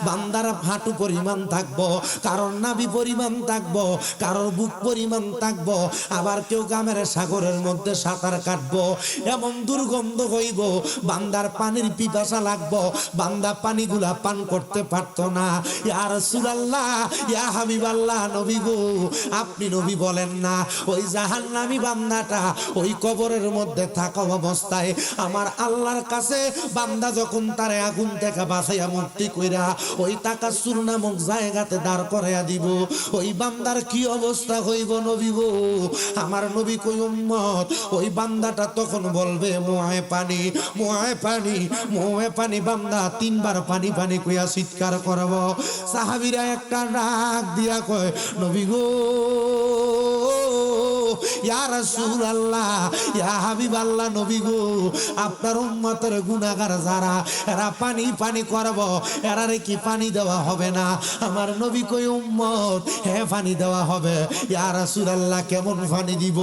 Speaker 1: বান্দার হাঁটু পরিমাণ থাকবো, কারণ নাভি পরিমাণ থাকবো, কারোর বুক পরিমাণ থাকবো, আবার কেউ গামের সাগরের মধ্যে সাঁতার কাটবো। এমন দুর্গন্ধ হইব বান্দার পানির পিপাসা লাগবো, বান্দা পানিগুলা পান করতে পারতো না। ইয়া রাসূলুল্লাহ ইয়া হাবিবাল্লাহ, নবী গো আপনি নবী বলেন না ওই জাহান্নামী বান্দাটা ওই কবরের মধ্যে থাকা অবস্থায় আমার আল্লাহর কাছে বান্দা যখন তারে আগুন থেকে বাঁচাইয়া মুক্তি কইরা ওই তাকাসুর নামক জায়গাতে দাঁড় করাইয়া দিব, ওই বান্দার কি অবস্থা হইব নবী গো? আমার নবী কই উম্মত ওই বান্দাটা তখন বলবে মোয়ে পানি মোয়ে পানি মোয়ে পানি। বান্দা 3 বার পানি পানি কইয়া চিৎকার করব। সাহাবীরা একটা ডাক দিয়া কয় নবী গো ইয়া রাসূলুল্লাহ ইয়া হাবিবাল্লাহ, নবী গো আপনার উম্মতের গুনাহগার যারা এরা পানি পানি করব, এরারে কি পানি দেওয়া হবে না? আমার নবী কই উম্মত হ্যাঁ পানি দেওয়া হবে। ইয়া রাসূলুল্লাহ কেমন পানি দিব?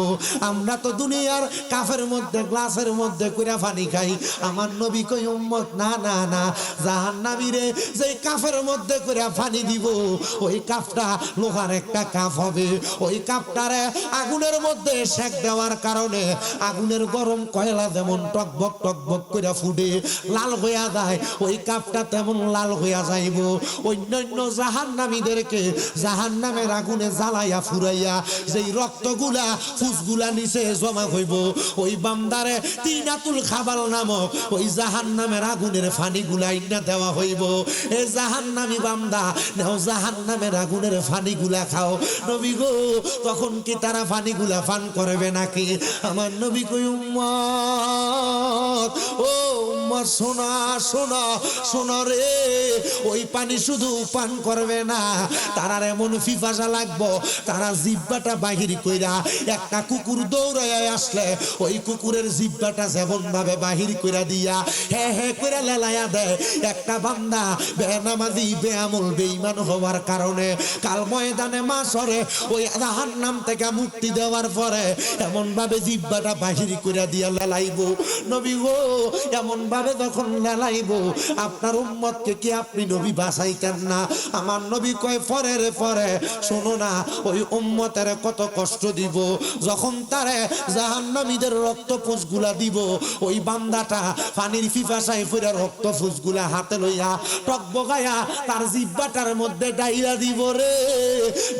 Speaker 1: আমরা তো দুনিয়ার কাফের মধ্যে গ্লাসের মধ্যে কইরা পানি খাই। আমার নবী কই উম্মত না না না, জাহান্নামীরে যেই কাফের মধ্যে কইরা পানি দিব ওই কাপটা লোহার একটা কাপ হবে, ওই কাপটারে আগুনের মধ্যে সেক দেওয়ার কারণে আগুনের গরম কয়লা যেমন টকবক টকবক করে ফুটে লাল হইয়া যায়, ওই কাপটা তেমন লাল হইয়া যাইব। অন্যান্য জাহান্নামীদেরকে জাহান্নামের আগুনে জ্বালাইয়া ফুরাইয়া যেই রক্তগুলা ফুসগুলা নিচে জমা হইব ওই বান্দারে তিনাতুল খাবাল নামক ওই জাহান্নামের আগুনের ফানিগুলা ইন্না দেওয়া হইব। এ জাহান্নামী বান্দা নাও জাহান্নামের আগুনের ফানিগুলা খাও। নবী গো তখন কি তারা ফানিগুলা পান করবে নাকি? আমার নবী কই উম্মত ও উম্মত শোনা শোনা শোনা রে, ওই পানি শুধু পান করবে না, তারার এমন পিপাসা লাগবো তারা জিহ্বাটা বাহির কইরা একটা কুকুর দৌড়াইয়া আসলে ওই কুকুরের জিহ্বাটা যেমন ভাবে বাহির কইরা দিয়া হে হে কইরা লেলাইয়া দেয়। একটা বান্দা বেনামাজি বেআমল বেঈমান হওয়ার কারণে কাল ময়দানে মাসরে ওই জাহান্নাম থেকে মুক্তি দেওয়ার পরে এমন ভাবে জিহ্বাটা বাহির কইরা দিয়া লেলাইব। নবী গো এমন ভাবে যখন লেলাইব আপনার উম্মতকে কি আপনি নবী বাঁচাইতেন না? আমার নবী কয় পরে রে পরে শোনো না ওই উম্মতের কত কষ্ট দিব যখন তারে জাহান্নামীদের রক্ত ফুসগুলা দিব। ওই বান্দাটা পানির পিপাসায় পড়ে রক্ত ফুসগুলা হাতে লইয়া টক বগায়া তার জিহ্বাটার মধ্যে ডাইলা দিব রে।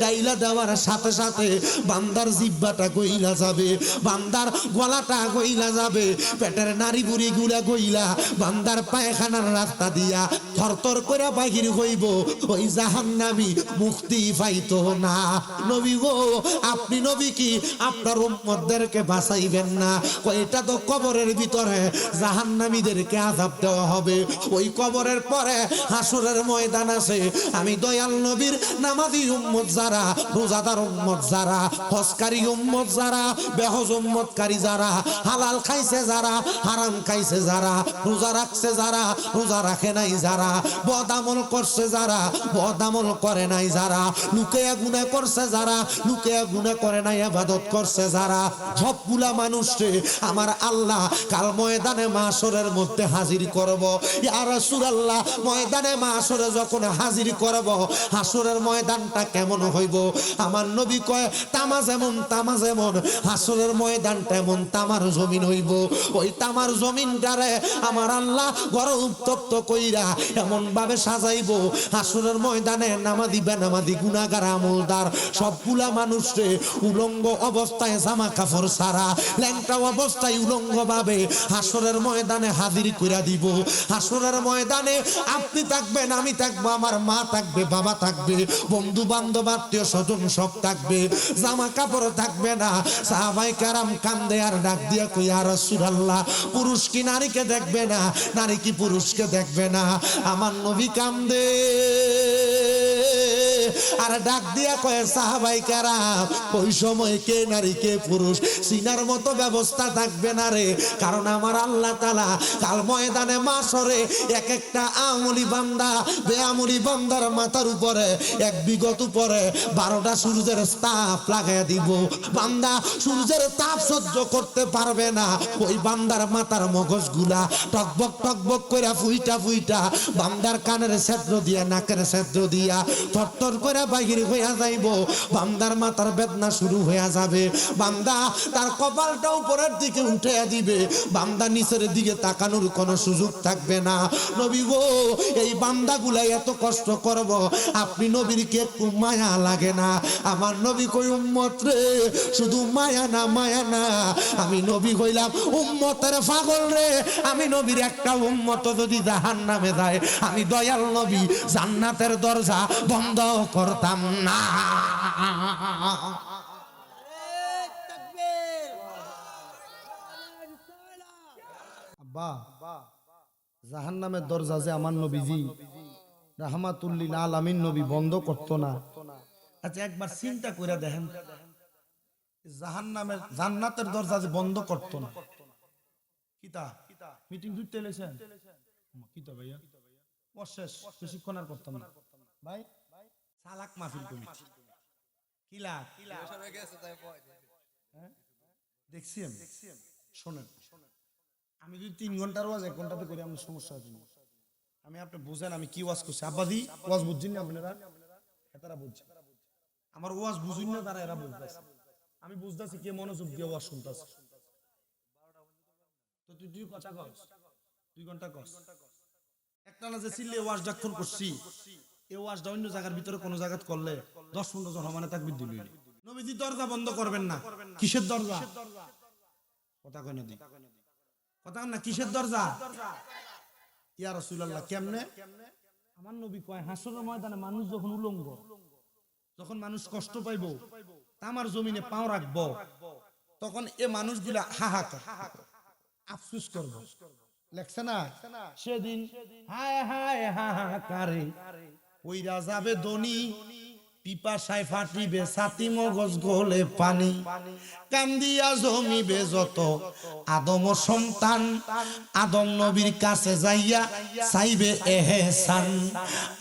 Speaker 1: ডাইলা দেওয়ার সাথে সাথে বান্দার জিহ্বাটা গইলা যাবে, বান্দার গলাটা গইলা যাবে, পেটের নাড়ি বুড়ি গুলা গইলা বান্দার পায়খানার রাস্তা দিয়া থরথর করে বাহির হইব। ওই জাহান্নামী মুক্তি পাইতো না। নবী গো আপনি নবী কি আপনার উম্মতদেরকে বাঁচাইবেন না? এটা তো কবরের ভিতরে জাহান্নামীদেরকে আযাব দেওয়া হবে। ওই কবরের পরে হাসরের ময়দান আছে। আমি দয়াল নবীর নামাজি উম্মত যারা, রোজাদার উম্মত যারা, হজকারী উম্মত যারা, বেহজ উম্মতকারী যারা, হালাল খাইছে যারা, হারাম খাইছে যারা, রোজা রাখছে যারা, রোজা রাখে নাই যারা, বদামল করছে যারা, বদামল করে নাই যারা, লুকিয়ে গুনাহ করছে যারা, লুকিয়ে গুনাহ করে নাই, ইবাদত করছে যারা, সবগুলা মানুষকে আমার আল্লাহ কাল ময়দানে মাশরের মধ্যে হাজির করব। ইয়া রাসূলুল্লাহ, ময়দানে মাশরে যখন হাজির করব, হাসরের ময়দানটা কেমন হইব? আমার নবী কয় তামা যেমন, তামা যেমন, হাসরের ময়দানটা এমন তামার জমিন হইব। ওই তামার জমিনটারে আমার আল্লাহ গরম উত্তপ্ত কইরা এমন ভাবে সাজাইব, হাসরের ময়দানে নামাজি বেনামাজি গুনাহগার আমলদার সবগুলা মানুষকে উলঙ্গ অবস্থায় জামা কাপড় ছাড়া ল্যাংটা অবস্থায় উলঙ্গ ভাবে হাসরের ময়দানে হাজির কইরা দিব। হাসরের ময়দানে আপনি থাকবেন, আমি থাকবো, আমার মা থাকবে, বাবা থাকবে, বন্ধু বান্ধব আত্মীয় স্বজন সব থাকবে, জামা কাপড় থাকবে না। সাহাবায়ে কেরাম কান্দে আর ডাক দিয়া কই, ইয়া রাসূলুল্লাহ, পুরুষ কি নারীকে দেখবে না, নারী কি পুরুষকে দেখবে না? আমার নবী কান্দে আর ডাক দিয়া কয়, সাহাবায়ে কেরাম, ওই সময় কে নারী কে পুরুষ চিনার মতো ব্যবস্থা থাকবে না রে। কারণ আমার আল্লাহ তাআলা কাল ময়দানে মাশরে এক একটা আমলি বান্দা বেআমলি বান্দার মাথার উপরে এক বিগত উপরে 12টা সূর্যের তাপ লাগাইয়া দিব। বান্দা সূর্যের তাপ সহ্য করতে পারবে না, ওই বান্দার মাথার মগজগুলা টকবক টকবক করে ফুইটা ফুইটা বান্দার কানের ছিদ্র দিয়া নাকের ছিদ্র দিয়া থরথর করে বাহির হইয়া যাইব। বান্দার মাথার বেদনা শুরু হইয়া যাবে, বান্দা তার কপালটা উপরের দিকে উঠে দিবে, বান্দা নিচের দিকে তাকানোর কোনো সুযোগ থাকবে না। নবী গো, এই বান্দাগুলা এত কষ্ট করব, আপনি নবীর কি একটু মায়া লাগে না? আমার নবী কই, উম্মত রে, শুধু মায়া না, মায়া না, আমি নবী কইলাম উম্মতের পাগল রে। আমি নবীর একটা উম্মত যদি জাহান্নামে যায়, আমি দয়াল নবী জান্নাতের দরজা বন্ধ করতাম না।
Speaker 2: আব্বা, জাহান্নামের দরজা যে আমার নবীজি রাহমাতুল লিল আলামিন নবী বন্ধ করতো না। আচ্ছা একবার চিন্তা করে দেখেন, জাহান্নামের জান্নাতের দরজা যে বন্ধ করতো না। কিতা মিটিং ধরতে এলেছেন কিতা ভাইয়া? অশেষ বেশিক্ষণ আর করতাম না ভাই। সালাক মাহফিল কমিটি কিলা দেখছি আমি। শোনেন, আমি যদি 3 ঘন্টার ওয়াজ 1 ঘন্টাতে করি আমার সমস্যা আছে। আমি আপনি বুঝেন আমি কি ওয়াজ করছি। আব্বাজি ওয়াজ বুঝছেন না আপনারা? এটারা বুঝছেন, আমার ওয়াজ বুঝুন না, তারা এরা বুঝতেছে। আমি বুঝতেছি কে মনোযোগ দিয়ে ওয়াজ শুনতেছে। তো তুই 2 কথা কস, 2 ঘন্টা কস, একটা না যে চিল্লে ওয়াজ যখন করছি, এই ওয়াজটা অন্য জায়গার ভিতরে কোন জায়গাত করলে 10-15 জন সমানে তাকবীর দিল। নবীজি দরজা বন্ধ করবেন না। কিসের দরজা? কথা কয় না দি, কথা না, কিসের দরজা? ইয়া রাসূলুল্লাহ, কেমনে? আমার নবী কয়, হাসরের ময়দানে মানুষ যখন উলঙ্গ, যখন মানুষ কষ্ট পাইব, তামার জমিনে পাও রাখবো, তখন এ মানুষগুলা হাহাকার আফসোস করব। লেখছে না, সেদিন হায় হায় হাহাকারে ওইরা যাবে দনি, পিপাসায় ফাটিবে ছাতি, মগজ গলে পানি, কান্দিয়া জমিবে যত আদম সন্তান, আদম নবীর কাছে যাইয়া চাইবে এহসান।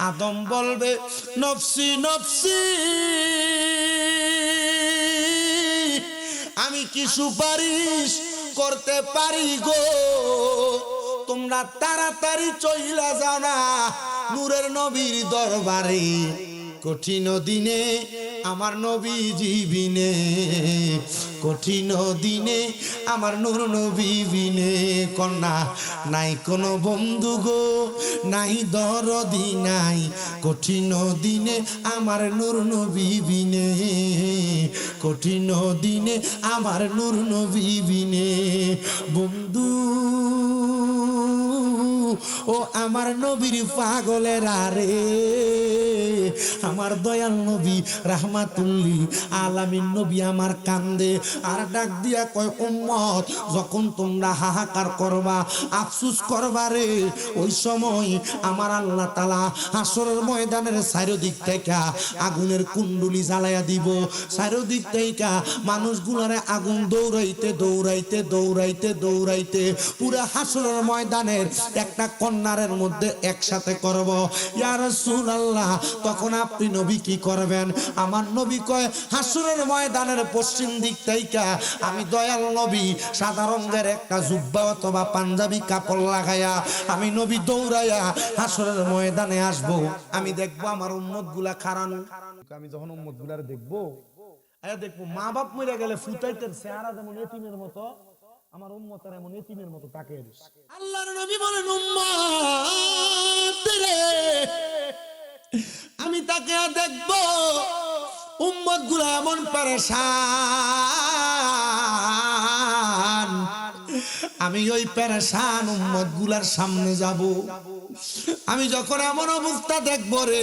Speaker 2: আদম বলবে নফসি নফসি, আমি কি সুপারিশ করতে পারি গো? তোমরা তাড়াতাড়ি চইলা যাও না নূরের নবীর দরবারে, কঠিন দিনে আমার নবী জীবিনে, কঠিন দিনে আমার নূর নবী বিনে। কন্যা নাই কোনো বন্ধু গো, নাই দরদি নাই, কঠিন দিনে আমার নূর নবী বিনে, কঠিন দিনে আমার নূর নবী বিনে। বন্ধু
Speaker 1: ও আমার নবীর পাগলেরা রে, আমার দয়াল নবী রাহমাতুল্লিল আলামিন নবী আমার কান্দে আর ডাক দিয়া কয় উম্মত যখন তোমরা হাহাকার করবা আফসোস করবা রে, ওই সময় আমার আল্লাহ তাআলা হাসরের ময়দানের চারিদিক থেকে আগুনের কুণ্ডুলি জ্বালায়া দিব, চারিদিক থেকে মানুষগুলারে আগুন দৌড়াইতে দৌড়াইতে দৌড়াইতে দৌড়াইতে পুরা হাসরের ময়দানের একটা কন্যারের মধ্যে একসাথে করব। ইয়া রাসূলুল্লাহ, তখন আপনি নবী কি করবেন? আমার নবী কয় হাসরের ময়দানের পশ্চিম দিক থেকে আমি দয়াল নবী সাদা রঙের একটা জুব্বা অথবা পাঞ্জাবি কাপড় লাগাইয়া আমি নবী দৌড়াইয়া হাসরের ময়দানে আসব। আমি দেখবো আমার উম্মত গুলা খারানো, আমি যখন উম্মত গুলার দেখবো দেখবো মা বাপ মরে গেলে ফুটাইতেন চেহারা যেমন এতিমের মতো, আমার উম্মতের এমন এতিমের মতো তাকে আল্লাহর নবী বলেন উম্মত রে, আমি তাকে দেখবো উম্মত গুলা এমন পেরেশান, আমি ওই পেরেশান উম্মত গুলার সামনে যাব। আমি যখন এমন অবস্থা দেখবো রে,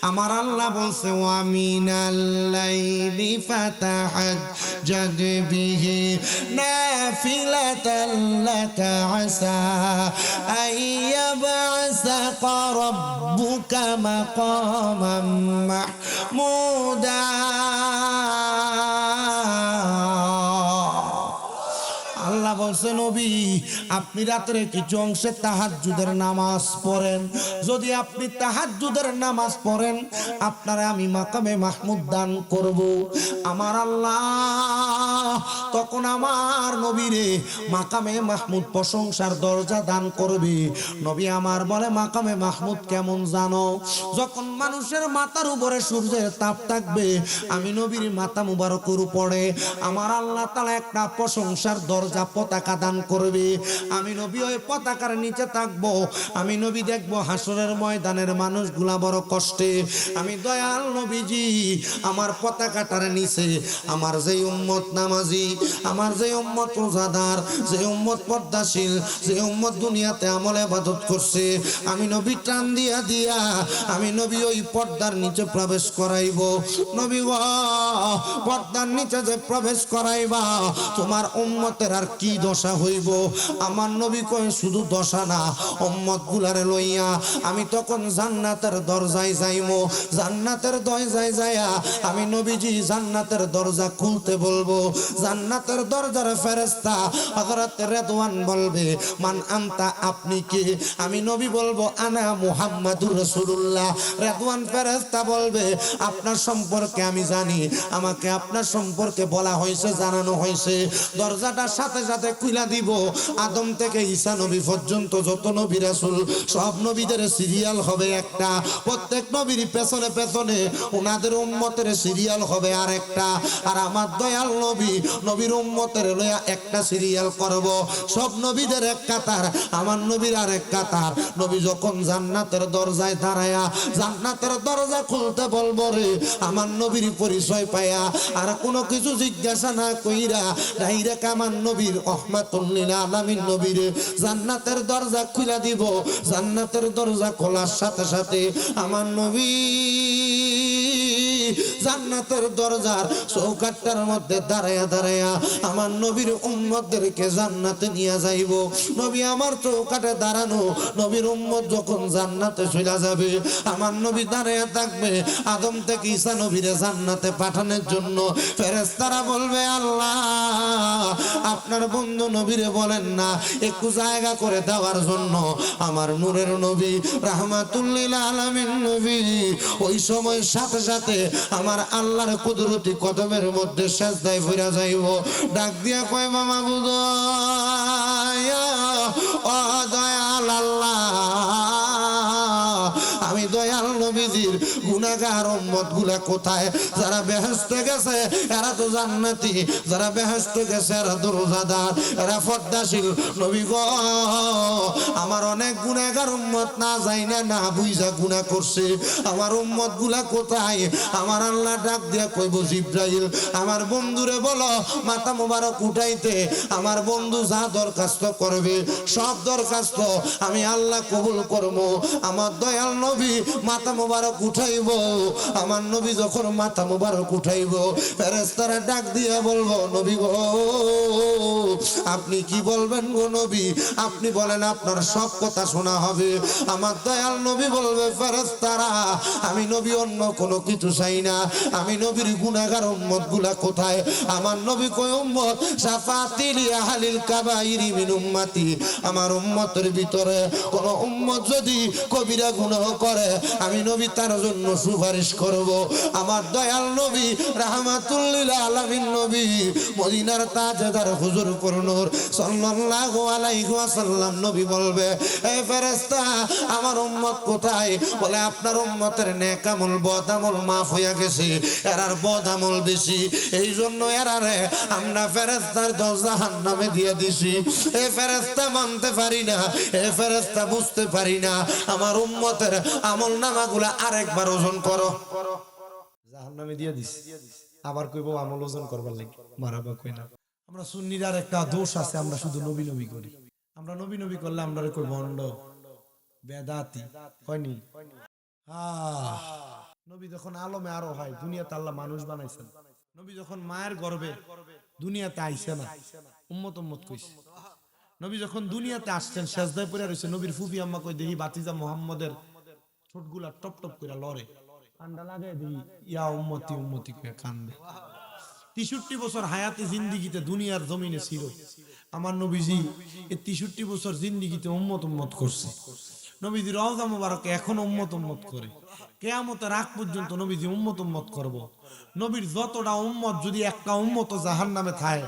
Speaker 1: আমার আল্লাহ বলছে ওয়া মিনাল লাইলি ফাতাহাজ্জাদ বিহি নাফিলাতান লাকা আসা আইয়াবআসাকা রাব্বুকা মাকামান মাহমুদা। আল্লাহ বলছে নবী আপনি রাতে কিছু অংশে তাহাজ্জুদের নামাজ পড়েন, যদি আপনি তাহাজ্জুদের নামাজ পড়েন আপনারা আমি মাকামে মাহমুদ দান করব। আমার আল্লাহ তখন আমার নবীরে মাকামে মাহমুদ প্রশংসার দরজা দান করবে। নবী আমার বলে মাকামে মাহমুদ কেমন জানো? যখন মানুষের মাথার উপরে সূর্যের তাপ থাকবে আমি নবীর মাথা মুবারকের উপরে আমার আল্লাহ তাআলা একটা প্রশংসার দরজা পতাকা দান করবে। আমি নবী ওই পতাকার নিচে থাকবো, আমি নবী দেখবো হাসরের ময়দানের মানুষগুলা বড় কষ্টে, আমি দয়াল নবীজি আমার পতাকাটার নিচে আমার যে উম্মত নামাজি, আমার যে উম্মত রোজাদার, যে উম্মত পর্দাশীল, যে উম্মত দুনিয়াতে আমল ইবাদত করছে আমি নবী টান দিয়া দিয়া আমি নবী ওই পর্দার নিচে প্রবেশ করাইব। নবী গো পর্দার নিচে যে প্রবেশ করাইবা তোমার উম্মতের আর কি দশা হইব? আমার নবী কয় শুধু দশা না, উম্মত গুলারে লইয়া আমি তখন জান্নাতের দরজায় যাইমো, জান্নাতের দরজায় যাইয়া আমি নবীজি জান্নাতের দরজা খুলতে বলবো। জান্নাতের দরজার ফেরেশতা হযরত রেদওয়ান বলবে মান আনতা, আপনি কে? আমি নবী বলবো আনা মুহাম্মাদুর রাসূলুল্লাহ। রেদওয়ান ফেরেশতা বলবে আপনার সম্পর্কে আমি জানি, আমাকে আপনার সম্পর্কে বলা হয়েছে, জানানো হয়েছে। দরজাটার সাথে সাথে খুলে দিব। আদম থেকে ঈসা নবী পর্যন্ত যত নবী রাসূল সব নবীদের সিরিয়াল হবে একটা, প্রত্যেক নবীর পেছনে পেছনে ওনাদের উম্মতের সিরিয়াল হবে আরেকটা, আর আমার দয়াল নবী নবীর উম্মতের লইয়া একটা সিরিয়াল করব। সব নবীদের এক কাতার, আমার নবীর আরেক কাতার। নবী যখন জান্নাতের দরজায় দাঁড়ায়া জান্নাতের দরজা খুলতে বলবো রে, আমার নবীর পরিচয় পায়া আর কোনো কিছু জিজ্ঞাসা না কইরা ডাইরেক্ট আমার নবীর রহমাতুল লিল আলামিন নবীর জান্নাতের দরজা খুলে দিব। জান্নাতের দরজা খোলার সাথে সাথে আমার নবী জান্নাতের দরজার চৌকাঠটার মধ্যে দাঁড়ায়া দাঁড়ায়া আমার নবীর উম্মতদেরকে জান্নাতে নিয়ে যাইব। নবী আমার চৌকাঠে দাঁড়ানো, নবীর উম্মত যখন জান্নাতে চলে যাবে আমার নবী দাঁড়ায়া থাকবে আদম থেকে ঈসা নবীরে জান্নাতে পাঠানোর জন্য। ফেরেশতারা বলবে আল্লাহ আপনার বন্ধু নবীরে বলেন না একটু জায়গা করে দেওয়ার জন্য। আমার নূরের নবী রাহমাতুল লিল আলামিন নবী ওই সময় সাথে সাথে আমার আল্লাহর কুদরতি কদমের মধ্যে সেজদায় পড়ে যাইব। ডাক দিয়া কয় মামা বুঝ ও দয়াল আল্লাহ, আমি দয়াল নবীজির গুণ গুনাহগার উম্মত গুলা কোথায়? যারা বেহেশতে গেছে এরা তো জান্নাতি, যারা বেহেশতে গেছে এরা তো রোজাদার, এরা পর্দাশীল। নবী গো, আমার অনেক গুনাহগার উম্মত না জানি না বুঝা গুনাহ করছে, আমার উম্মত গুলা কোথায়? আমার আল্লাহ ডাক দিয়া কইব, জিবরাইল আমার বন্ধুরে বলো মাথা মোবারক উঠাইতে। আমার বন্ধু যা দরখাস্ত করবে সব দরখাস্ত আমি আল্লাহ কবুল করব। আমার দয়াল নবী মাথা মোবারক উঠাইব। আমার নবী যখন মাথা মোবারক উঠাইব, ফেরেশতারা ডাক দিয়া বলবো, নবী গো আপনি কি বলবেন গো নবী? আপনি বলেন, আপনার সব কথা শোনা হবে। আমার দয়াল নবী বলবে, ফেরেশতারা আমি নবী অন্য কোনো কিছু চাই না, আমি নবীর গুনাহগার উম্মত গুলা কোথায়? আমার নবী কয়, উম্মত শাফাতি লি আহলিল কাবাইরি মিন উম্মতি, আমার উম্মতের ভিতরে কোন উম্মত যদি কবিরা গুনাহ করে আমি নবী তার জন্য সুপারিশ করব। আমার দয়াল নবী রাহমাতুল লিল আলামিন নবী মদিনার তাজদার হুজুর নূর সাল্লাল্লাহু আলাইহি ওয়াসাল্লাম নবী বলবে, এই ফেরেশতা আমার উম্মত কোথায়? বলে, আপনার উম্মতের নেক আমল বদ আমল মাফ হইয়া গেছে, এরার বদ আমল বেশি, এই জন্য এরারে আমরা ফেরেশতার দর জাহান্নামে দিয়ে দিছি। এই ফেরেশতা মানতে পারি না, এই ফেরেশতা বুঝতে পারি না, আমার উম্মতের আমল নামাগুলা আরেকবার ওজন করো, জাহান্নামে দিয়ে দিছি। আবার কইবো আমল ওজন করবার লাগি, মারাবা কই না। আমরা সুন্নিরার একটা দোষ আছে, আমরা শুধু নবী নবী করি। আমরা নবী নবী করলে আমরা কই ভণ্ড বেদাতি কয়নি। নবী যখন আলমে আরো হয়, দুনিয়াতে আল্লাহ মানুষ বানাইছেন। নবী যখন মায়ের গর্ভে দুনিয়াতে আইছে না, উম্মত উম্মত কইছে। নবী যখন দুনিয়াতে আসছেন, সেজদায় পড়ে রইছে, নবীর ফুফি আম্মা কই দেখি বাতিজা মুহাম্মদের ঠোঁটগুলা টপ টপ করে লড়ে, কান্দা লাগে দেখি, ইয়া উম্মতি উম্মতি কইয়া কান্দে। 63 বছর হায়াতে জিন্দিগিতে দুনিয়ার জমিনে ছিল আমার নবীজি, এই 63 বছর জিন্দিগিতে উম্মত উম্মত করছে। নবীজি রওজা মুবারকে এখন উম্মত উম্মত করে, কিয়ামতের আগ পর্যন্ত নবীজি উম্মত উম্মত করব। নবীর যতটা উম্মত যদি একটা উম্মত জাহান্নামে থাকে,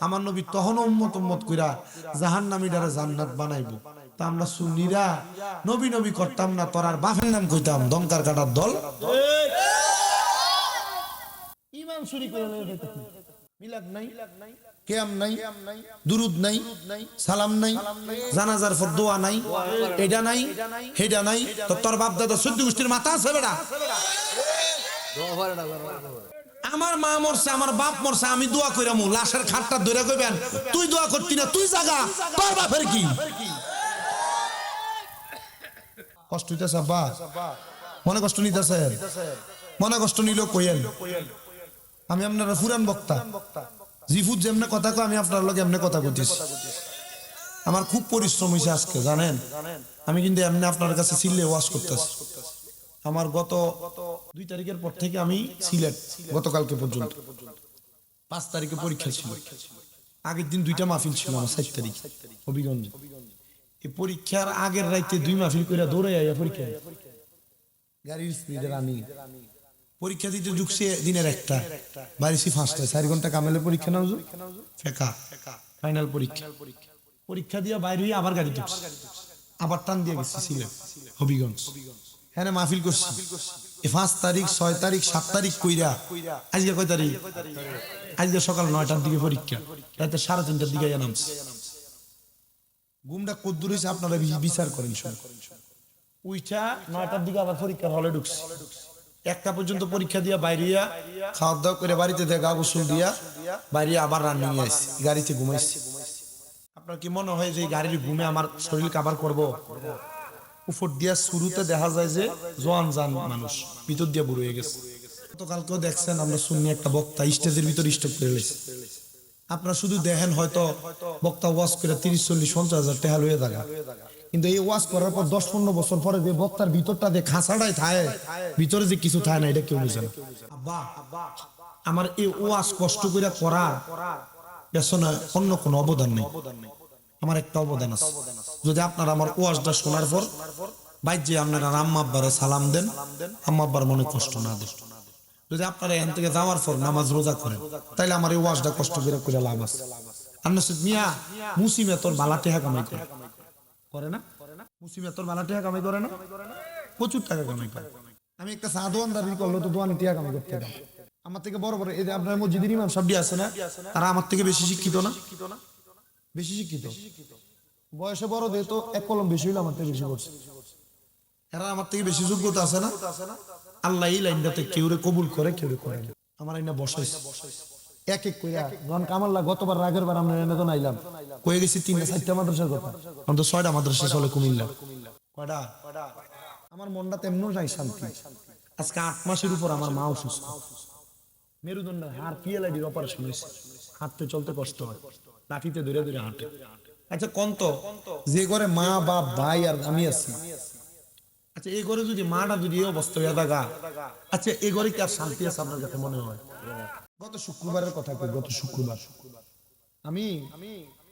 Speaker 1: আমার নবী তখন উম্মত উম্মত কইরা জাহান্নামীটারে জান্নাত বানাইবো। তা আমরা সুন্নিরা নবী নবী করতাম না, তোরার বাপের নাম কইতাম দমকার কাটার দল। ইমাম চুরি করে মিলাদ নাই, কিয়াম নাই, দুরুদ নাই, সালাম নাই, জানাজার পর দোয়া নাই, এটা নাই হেডা নাই, তো তোর বাপ দাদা 14 গোষ্ঠীর মাথা আছে বেটা? আমার মা মরছে, আমার বাপ মরছে, আমি দোয়া কইরামু, লাশের খাটটা ধরে কইবেন তুই দোয়া করতি না, তুই জাগা, তোর বাপের কি কষ্ট হইতাছে? আব্বা মনে কষ্ট নিতেছে? মনে কষ্ট নিল কইেন, আমি আপনারা ফুরান বক্তা, জিফুত যেমনে কথা কয় আমি আপনার লগে এমনি কথা কইতেছি। আমার খুব পরিশ্রম হয়েছে আজকে, জানেন? আমি কিন্তু এমনি আপনার কাছে সিলে ওয়াজ করতেছি। আমার গত 2 তারিখের পর থেকে আমি সিলেট, গতকালকে পর্যন্ত 5 তারিখে পরীক্ষা ছিল, আগের দিন 2টা মাহফিল ছিল আমার 7 তারিখ হবিগঞ্জে। এই পরীক্ষার আগের রাইতে 2 মাহফিল করে দৌড়ে আইয়া পরীক্ষা, গাড়ির স্পিডে রানি পরীক্ষা দিতে ঢুকছে, দিনের একটা বাড়িছি 5টায়, 4 ঘন্টা কামেলে পরীক্ষা নাও ফেকা ফাইনাল পরীক্ষা। পরীক্ষা দিয়ে বাইরে হয়ে আবার গাড়ি ঢুকছে, আবার টান দিয়ে গেছি সিলেট হবিগঞ্জ, হ্যাঁ মাহফিল করছি। 5 তারিখ 6 তারিখ 7 তারিখ কইরা আজকে কয় তারিখ? আজকে সকাল 9টার দিকে পরীক্ষা, রাতে 3:30টার দিকে নামছে। ঘুমটা কদ্দুর হয়েছে আপনারা বিচার করেন। উইটা 9টার দিকে আবার পরীক্ষার হলে ঢুকছে, 1টা পর্যন্ত পরীক্ষা দিয়া বাইরে খাওয়া দাওয়া করে বাড়িতে দেখা গোসল দিয়া বাইরে আবার রান্না নিয়ে আসছি, গাড়িতে ঘুমাইছি। আপনার কি মনে হয় যে গাড়ির ঘুমে আমার শরীর কাভার করব? উপর দিয়া শুরুতে দেখা যায় যে জোয়ান জান মানুষ, ভিতর দিয়া বুড়ো হয়ে গেছে। গতকালকেও দেখছেন আমরা শুনি একটা বক্তা স্টেজের ভিতর স্টপ করে গেছে। আপনারা শুধু দেখেন হয়তো বক্তা ওয়াজ করে 30-40-50 টাকা লয়ে থাকে, কিন্তু এই ওয়াজ করার পর 10-15 বছর পরে যে বক্তার ভিতরটা যে খাঁচাটাই থাকে, ভিতরে যে কিছু থাকে না, এটা কেউ বুঝে না। আব্বা আমার এই ওয়াজ কষ্ট করে করা পেছনে অন্য কোনো অবদান নেই, আমার একটা অবদান আছে। যদি আপনারা আমার ওয়াজটা শোনার পর বাইরে আপনারা আম্মা আব্বারে সালাম দেন, আম্মা আব্বার মনে কষ্ট না দেন। যদি আপনারা এখান থেকে যাওয়ার পর নামাজ রোজা করেন, তাইলে আমার এই ওয়াজটা কষ্ট করে লাভ আছে। আন্নাসিদ মিয়া মুসিমে তোর বালা টেহা কামাই করে না? মুসিমে তোর বালা টেহা কামাই করে না? প্রচুর টাকা কামাই করে।
Speaker 2: আমি একটা চা দোকানদারি করলে তো দোকানে টিয়া কামাই করতে পারি। আমার থেকে বড় বড় এই যে আপনার মসজিদের ইমাম সাহেব আছে না, তারা আমার থেকে বেশি শিক্ষিত না? বেশি শিক্ষিত। বয়সে বড় দিয়ে তো এক কলম বেশি হইলে আমার থেকে বেশি করছে। এরা আমার থেকে বেশি যোগ্যতা আছে না? আল্লাহ এই লাইনটাতে কেউরে কবুল করে কেউরে করে না। আমার এই না বসাইছে এক এক কইরা যখন কামাল্লা গতবার রাগের বার আমরা এনে তো নাইলাম কয়ে গেছি 3-4টা মাদ্রাসার কথা, আমাদের 6টা মাদ্রাসা চলে কুমিল্লা। কয়টা? আমার মনটা তেমনও নাই শান্তি। আজকে 8 মাসের উপর আমার মা অসুস্থ, মেরুদণ্ডের হাড় পিএলআইডির অপারেশন হয়েছে, হাঁটতে চলতে কষ্ট হয়, লাঠিতে ধরে ধরে হাঁটে। আচ্ছা কন্ত যে ঘরে মা বাপ ভাই আর আমি আছি, আচ্ছা এই ঘরে যদি মাটা যদি এই অবস্থা হয়ে থাকা, আচ্ছা এই ঘরে কি আর শান্তি আছে আপনার কাছে মনে হয়? গত শুক্রবারের কথা কই, গত শুক্রবার আমি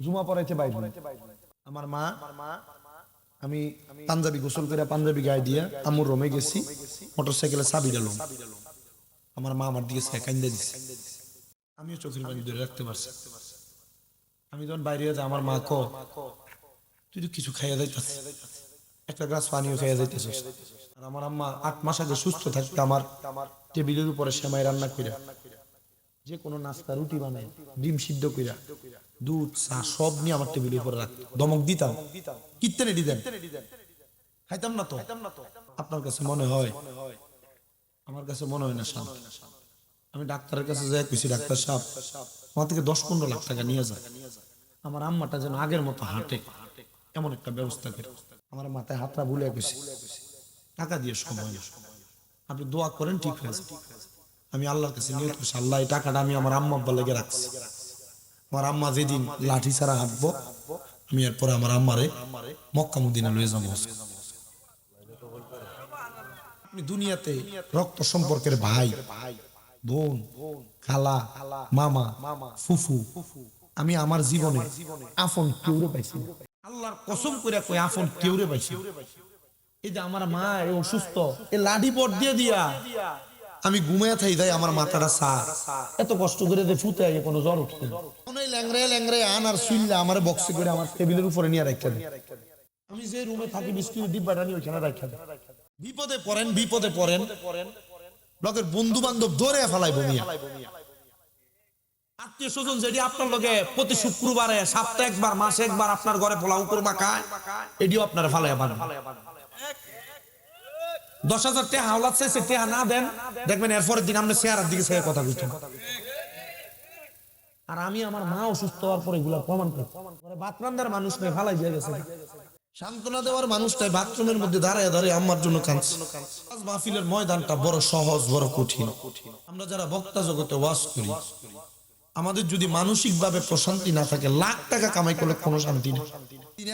Speaker 2: জুমা পড়াইতে বাইরে, আমার মা আমি পাঞ্জাবি গোসল করে পাঞ্জাবি গায়ে দিয়ে আমুর রুমে গেছি, মোটরসাইকেলে চাবি দিলাম, আমার মা আমার দিকে কাইন্দা দিছে, আমিও চোখের পানি ধরে রাখতে পারছি। আমি যখন বাইরে যাই আমার মা ক তুই তো কিছু খাইয়া যাইতাস, একটা গ্লাস পানিও খাইয়া যাইতেছ। আর আমার আম্মা 8 মাস আগে সুস্থ থাকতে আমার টেবিলের উপরে সেমাই রান্না কইরা, যে কোনো নাস্তা রুটি বানাই, ডিম সিদ্ধ কইরা, দুধ চা সব নিয়ে আমার টেবিলের উপরে রাখতো, দমক দিতাম, কিত্তে রেডি দেন, খাইতাম না তো। আপনার কাছে মনে হয়? আমার কাছে মনে হয় না শান্তি। আমি ডাক্তারের কাছে যাই কইছি, ডাক্তার সাহেব আমার থেকে 10-15 লাখ টাকা নিয়ে যায়, আমার আম্মাটা যেন আগের মতো হাঁটে এমন একটা ব্যবস্থা করে। আমার মাথায় হাতটা ভুলে গেছি, টাকা দিয়ে সময় না, আপনি দোয়া করেন ঠিক হয়েছে। আমি আল্লাহর কাছে নিয়ত করছি, আল্লাহ এই টাকাটা আমি আমার আম্মা আব্বা লেগে রাখছি, আমার আম্মা যেদিন লাঠি ছাড়া হাঁটবো আমি এরপরে আমার আম্মারে মক্কা মদিনা লয়ে যাবো। আপনি দুনিয়াতে রক্ত সম্পর্কের ভাই বোন খালা মামা ফুফু আমি আমার জীবনে আপন কেউরে পাইছি, আল্লাহর কসম করে কই আপন কেউরে পাইছি। এই যে আমার মা অসুস্থ, এই লাঠি পট দিয়ে দিয়া আমি ঘুমায় থাই যাই, আমার মাথাটা সার এত কষ্ট করে যে ফুতে আগে কোনো জ্বর উঠছে না, ল্যাংড়ে ল্যাংড়ে আন আর শুইলা আমার বক্সে করে আমার টেবিলের উপরে নিয়ে রাখা দেয়। আমি যে রুমে থাকি বিস্কুটের ডিব্বাটা নিয়ে ওইখানে রাখা দেয়। বিপদে পড়েন ব্লকের বন্ধু বান্ধব ধরে ফেলাইবো মিয়া, আত্মীয় স্বজন যেটি আপনার লগে প্রতি শুক্রবারে সপ্তাহে একবার মাসে একবার আপনার ঘরে পোলাও করবা খায়, এটিও আপনার ফালাইয়া পান। 10,000 টাকা হাওলাত চাইছে, টাকা না দেন দেখবেন এরপরের দিন আপনি চেহারার দিকে চেয়ে কথা বলছেন। আর আমি আমার মা অসুস্থ হওয়ার পরে এগুলা প্রমাণ করি, বাথরান্দার মানুষ নেই ফালাই দিয়ে গেছে, সান্ত্বনা দেওয়ার মানুষটাই বাথরুমের মধ্যে দাঁড়ায় দাঁড়িয়ে আমার জন্য কাঁদছে। মাহফিলের ময়দানটা বড় সহজ বড় কঠিন। আমরা যারা বক্তা জগতে ওয়াজ করি, আমাদের যদি মানসিক ভাবে প্রশান্তি না থাকে, লাখ টাকা কামাই করলে কোনো শান্তি নেই।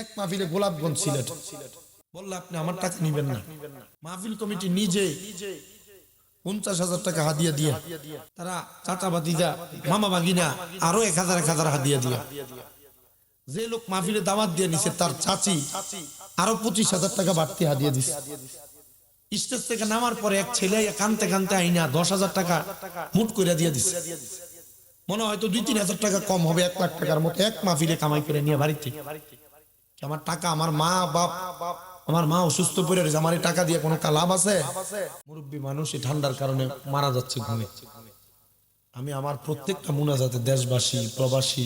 Speaker 2: এক মাহফিলে গোলাপগঞ্জ সিলেট বললে আপনি আমার টাকা নিবেন না, মাহফিল কমিটি নিজে 50,000 টাকা হাদিয়া দিয়া, তারা চাচা ভাতিজা মামা ভাগিনা আরো 1,000 হাদিয়া দিয়া, যে লোক মাহফিলে দাওয়াত দিয়ে নিছে তার চাচি আরো 25,000 টাকা বাড়তি হাদিয়া দিছে। স্টেজ থেকে নামার পরে এক ছেলে কানতে কানতে আইনা 10,000 টাকা মুট করে দিয়ে দিছে। মনে হয়তো 2-3,000 টাকা কম হবে, 1 লাখ টাকার মতো এক মাহফিলে কামাই করে নিয়ে বাড়িতে। আমার টাকা আমার মা বাপ, আমার মা অসুস্থ পড়ে রয়েছে, আমার এই টাকা দিয়ে কোনো লাভ আছে? মুরব্বী মানুষ এই ঠান্ডার কারণে মারা যাচ্ছে ঘুমে। আমি আমার প্রত্যেকটা মুনাজাতে দেশবাসী প্রবাসী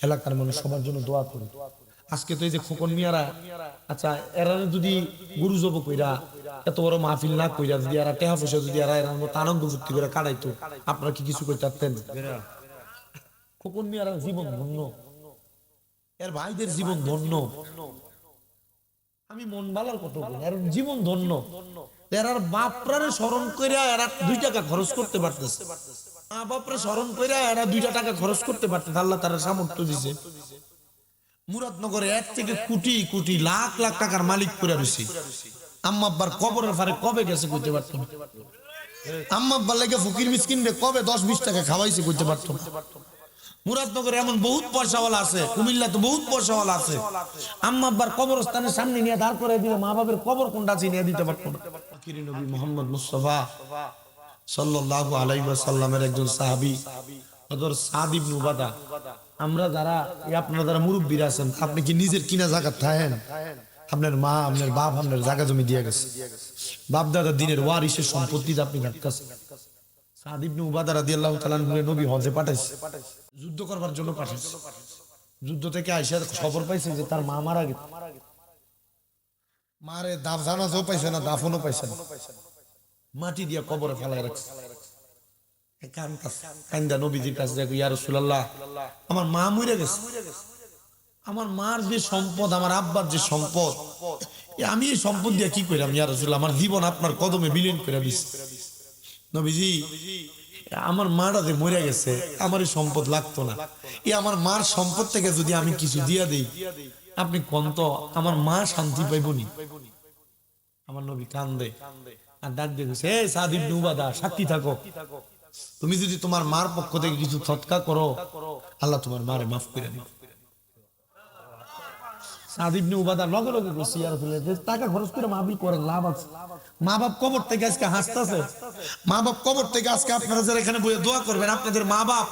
Speaker 2: এলাকার মানুষ সবার জন্য দোয়া করি। আজকে তো এই যে খোকন মিয়ারা, আচ্ছা এরা যদি গুরু জব কইরা এত বড় মাহফিল না কইরা যদি এরা টেহা পয়সা যদি এরা এর মতো আনন্দ ফুর্তি করে কাটাইতো, আপনারা কি কিছু করতে পারতেন? খোকন মিয়ারা জীবন ধন্য, এর ভাইদের জীবন ধন্য, আমি মন বালার কথা বলি, এর জীবন ধন্য। এরার বাপরারে স্মরণ কইরা এরা 2 টাকা খরচ করতে পারতেছে, মা বাপরে স্মরণ কইরা এরা 2 টাকা খরচ করতে পারতেছে, আল্লাহ তারা সামর্থ্য দিছে। মুরাদনগরে এর থেকে কোটি কোটি লাখ লাখ টাকার মালিক করে রয়েছে, আম্মা আব্বার কবরের ফারে কবে গেছে কইতে পারতো না, আম্মা আব্বার লেগে ফকির মিসকিন রে কবে 10-20 টাকা খাওয়াইছে কইতে পারতো না। মুরাদনগরে এমন বহুত পয়সাওয়ালা আছে, কুমিল্লা তো বহুত পয়সাওয়ালা আছে, আম্মা আব্বার কবরস্থানের সামনে নিয়ে দাঁড় করে দিলে মা বাবার কবর কোনটা চিনিয়ে দিতে পারতো না। আখিরি নবী মুহাম্মদ মুস্তাফা সাল্লাল্লাহু আলাইহি ওয়াসাল্লামের একজন সাহাবী হযরত সাদ ইবনে উবাদা, আমরা যারা আপনারা যারা মুরব্বীরা আছেন, আপনি কি নিজের কিনা জাকাত খায়েন? আপনার মা, আপনার বাপ, আপনার জায়গা জমি দিয়ে গেছে, বাপ দাদা দিনের ওয়ারিসের সম্পত্তি আপনি রাখতেছেন। সাদ ইবনে উবাদা রাদিয়াল্লাহু তাআলা আনহু নবী হজে পাঠাইছে, যুদ্ধ করবার জন্য পাঠাইছে। যুদ্ধ থেকে আইসা খবর পাইছে যে তার মা মারা গেছে। মারে দাফ জানাজাও পাইছে না, দাফনও পাইছে না, মাটি দিয়া কবরে ফেলায় রাখছে। কান্দা নবীজির কাছে যাই, ইয়া রাসূলুল্লাহ আমার মা মরে গেছে, আমার মার যে সম্পদ, আমার আব্বার যে সম্পদ, আমি এই সম্পদ দিয়ে কি কইরাম ইয়া রাসূলুল্লাহ, আমার জীবন আপনার কদমে বিলীন করে দিছি। নবীজি আমার মাটা যে মরে গেছে, আমার এই সম্পদ লাগতো না, এই আমার মার সম্পদ থেকে যদি আমি কিছু দিয়া দেই, আপনি কোন তো আমার মা শান্তি পাইবনি। আমার নবী কান্দে আর ডাক দিয়ে গেছে, এই সাদ ইবনে উবাদা সাক্ষী থাকো, তুমি যদি তোমার মার পক্ষ থেকে কিছু সদকা করো, আল্লাহ তোমার মারে মাফ করে দিবে। সাদ ইবনে উবাদা লগে লগে কইছে, ইয়া রাসূলুল্লাহ যে টাকা খরচ করে মাহফিল করেন লাভ আছে, মা বাপ কবর থেকে আজকে হাসতেছে, মা বাপ কবর থেকে আজকে আপনারা যারা এখানে বসে দোয়া করবেন, আপনাদের মা বাপ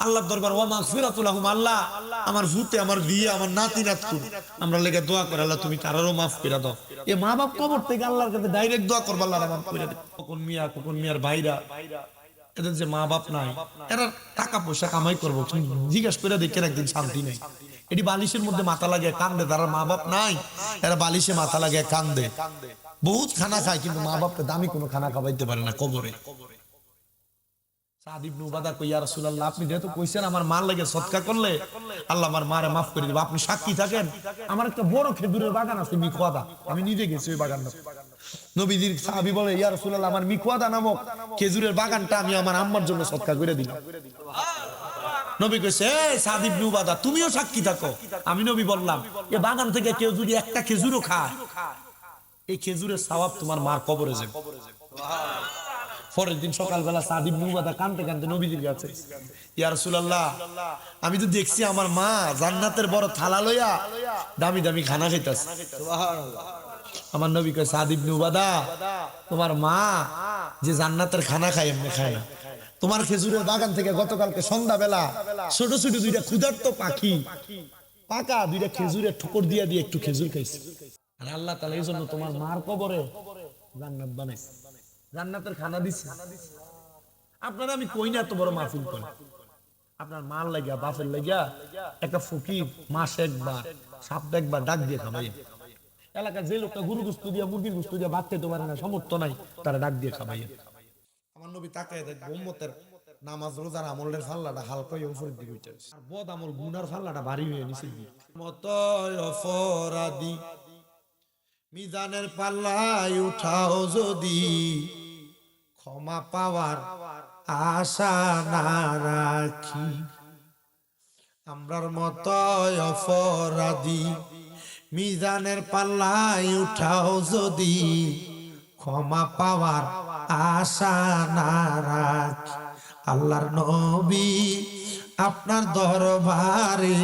Speaker 2: আল্লাহর দরবার ওয়া মাগফিরাতুল লাহুম, আল্লাহ আমার ভূতে, আমার বিয়ে, আমার নাতি নাতু আমরা লেগে দোয়া করে, আল্লাহ তুমি তারারও মাফ করে দাও। এই মা বাপ কবর থেকে আল্লাহর কাছে ডাইরেক্ট দোয়া করবে, আল্লাহ মাফ করে দেবে। কখন মিয়ার ভাইরা, এদের যে মা বাপ নাই, এরা টাকা পয়সা কামাই করবো, জিজ্ঞাসা করে দেখেন একদিন শান্তি নেই। এটি বালিশের মধ্যে মাথা লাগিয়ে কান্দে, তারা মা বাপ নাই, এরা বালিশে মাথা লাগিয়ে কান্দে, বহুত খানা খায় কিন্তু মা বাপকে দামি কোনো খানা খাওয়াইতে পারে না কবরে। সাদ ইবনে উবাদা কই, ইয়া রাসূলুল্লাহ আপনি যেহেতু কইছেন আমার মার লাগে সদকা করলে আল্লাহ আমার মারে মাফ করে দিবে, আপনি সাক্ষী থাকেন, আমার একটা বড় খেজুরের বাগান আছে মিকওয়াদা, আমি নিজে গেছি ওই বাগানটা। নবীজির সাহাবী বলে, ইয়া রাসূলুল্লাহ আমার মিকওয়াদা নামক খেজুরের বাগানটা আমি আমার আম্মার জন্য সদকা করে দিলাম। নবী কইছে, এই সাদ ইবনে উবাদা তুমিও সাক্ষী থাকো। আমি নবী বললাম, এই বাগান থেকে কেউ যদি একটা খেজুরও খায়, এই খেজুরের সওয়াব তোমার মার কবরে যাবে। পরের দিন সকালবেলা সাদ ইবনে উবাদা কাঁদতে কাঁদতে নবীজির কাছে, ইয়া রাসূলুল্লাহ আমি তো দেখছি আমার মা জান্নাতের বড় থালা লইয়া দামি দামি খানা খাইতাছে। সুবহানাল্লাহ। আমার নবী কয়, সাদ ইবনে উবাদা তোমার মা যে জান্নাতের খানা খায় এমনি খায় না, তোমার খেজুরের বাগান থেকে গতকালকে সন্ধ্যাবেলা ছোট ছোট দুইটা ক্ষুধার্ত পাখি পাকা দুইটা খেজুরের ঠোকর দিয়া দিয়ে একটু খেজুর খাইছে, আর আল্লাহ তাআলা এই জন্য তোমার মার কবরে জান্নাত বানাইছে, জান্নাতের খানা দিছে। আপনারা আমি কই না এত বড় মাহফিল করেন, আপনার মার লাগিয়া বাপের লাগিয়া একটা ফকির মাসে একবার সপ্তাহে একবার ডাক দিয়ে খাবাই। এলাকার যে লোকটা গরু গোশত দিয়া মুরগির গোশত দিয়া ভাত খেতে পারে না, সমর্থ নাই, তারা ডাক দিয়ে খাবাই। আমার নবী তাকায় দেখ উম্মতের নামাজ রোজার আমলের ফাল্লাটা হালকা হয়ে উপরের দিকে উঠে আসে, আর বদ আমল গুনার ফাল্লাটা ভারী হয়ে নিচের দিকে। মতয় অপরাধী মিজানের পাল্লায় উঠাও যদি, ক্ষমা পাওয়ার আশা না রাখি। আমরার মতয় অপরাধী মিজানের পাল্লায় উঠাও যদি, ক্ষমা পাওয়ার আশা না রাখি। আল্লাহর নবী আপনার দরবারে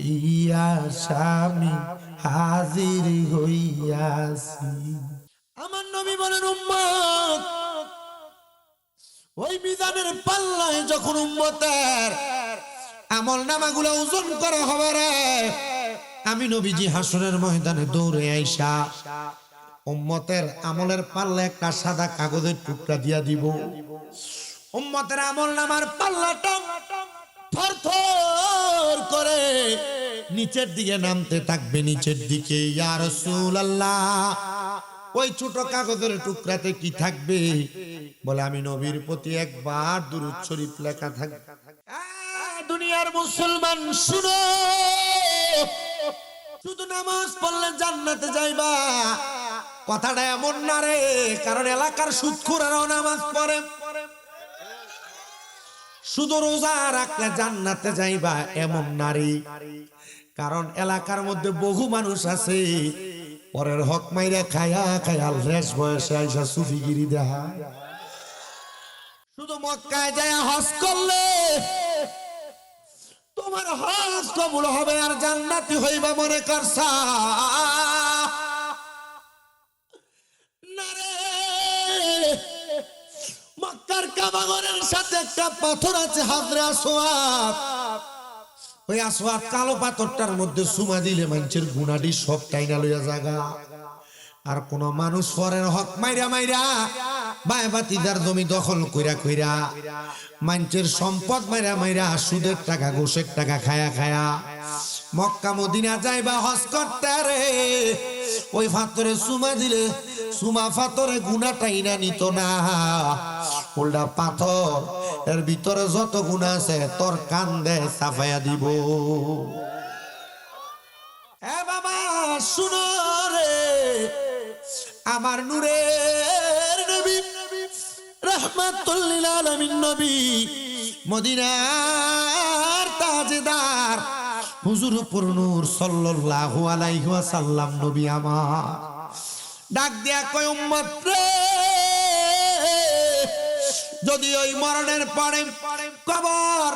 Speaker 2: এই আসামি হাজির হইয়াছি। আমার নবী বলেন, উম্মত ওই মিজানের পাল্লায় যখন উম্মতের আমল নামাগুলো ওজন করা হবে রে, আমি নবীজি হাসরের ময়দানে দৌড়ে আইসা উম্মতের আমলের পাল্লা একটা সাদা কাগজের টুকরা দিয়া দিব। উম্মতের আমল নামার পাল্লাটা থরথর করে নিচের দিকে নামতে থাকবে, নিচের দিকে। ইয়া রাসূলুল্লাহ ওই ছোট কাগজের টুকরাতে কি থাকবে? বলে আমি নবীর প্রতি একবার দুরূদ শরীফ লেখা থাকবে। দুনিয়ার মুসলমান শুনো, শুধু নামাজ পড়লে জান্নাতে যাইবা কথাটা এমন না রে, কারণ এলাকার সুদখোরেরাও নামাজ পড়ে। শুধু রোজা রাখলে জান্নাতে যাইবা এমন নারী, কারণ এলাকার মধ্যে বহু মানুষ আছে পরের হক মাইরা খায়া খায়া রেশ বয়সে আইসা সুফিগিরি দেখা। শুধু মক্কায় যায় হজ করলে তোমার হজ কবুল হবে আর জান্নাতি হইবা মনে করছা না রে। মক্কার কাবা ঘরের সাথে একটা পাথর আছে হাজরে আসওয়াদ,
Speaker 1: ওই আসওয়াদ কালো পাথরটার মধ্যে সুমা দিলে মানুষের গুণাটি সব টাইনা লইয়া জাগা। আর কোন মানুষ পরের হক মাইরা মাইরা বায় বাতিদার জমি দখল কইরা কইরা মানুষের সম্পদ মাইরা মাইরা সুদের টাকা ঘুষের টাকা খায়া খায়া মক্কা মদিনা যাইবা হজ করতে রে, ওই পাথরে সুমা দিলে সুমা পাথরে গুণা টাইনা নিত না, উল্টা পাথর এর ভিতরে যত গুণা আছে তোর কান্দে সাফাইয়া দিব। এ বাবা শুনো রে, আমার নূরের নবী রাহমাতুল লিল আলামিন নবী মদিনার তাজদার হুজুর পুর নূর সাল্লাল্লাহু আলাইহি ওয়াসাল্লাম নবী আমার ডাক দিয়া কয় উম্মত রে, যদি ওই মরণের পরে কবর,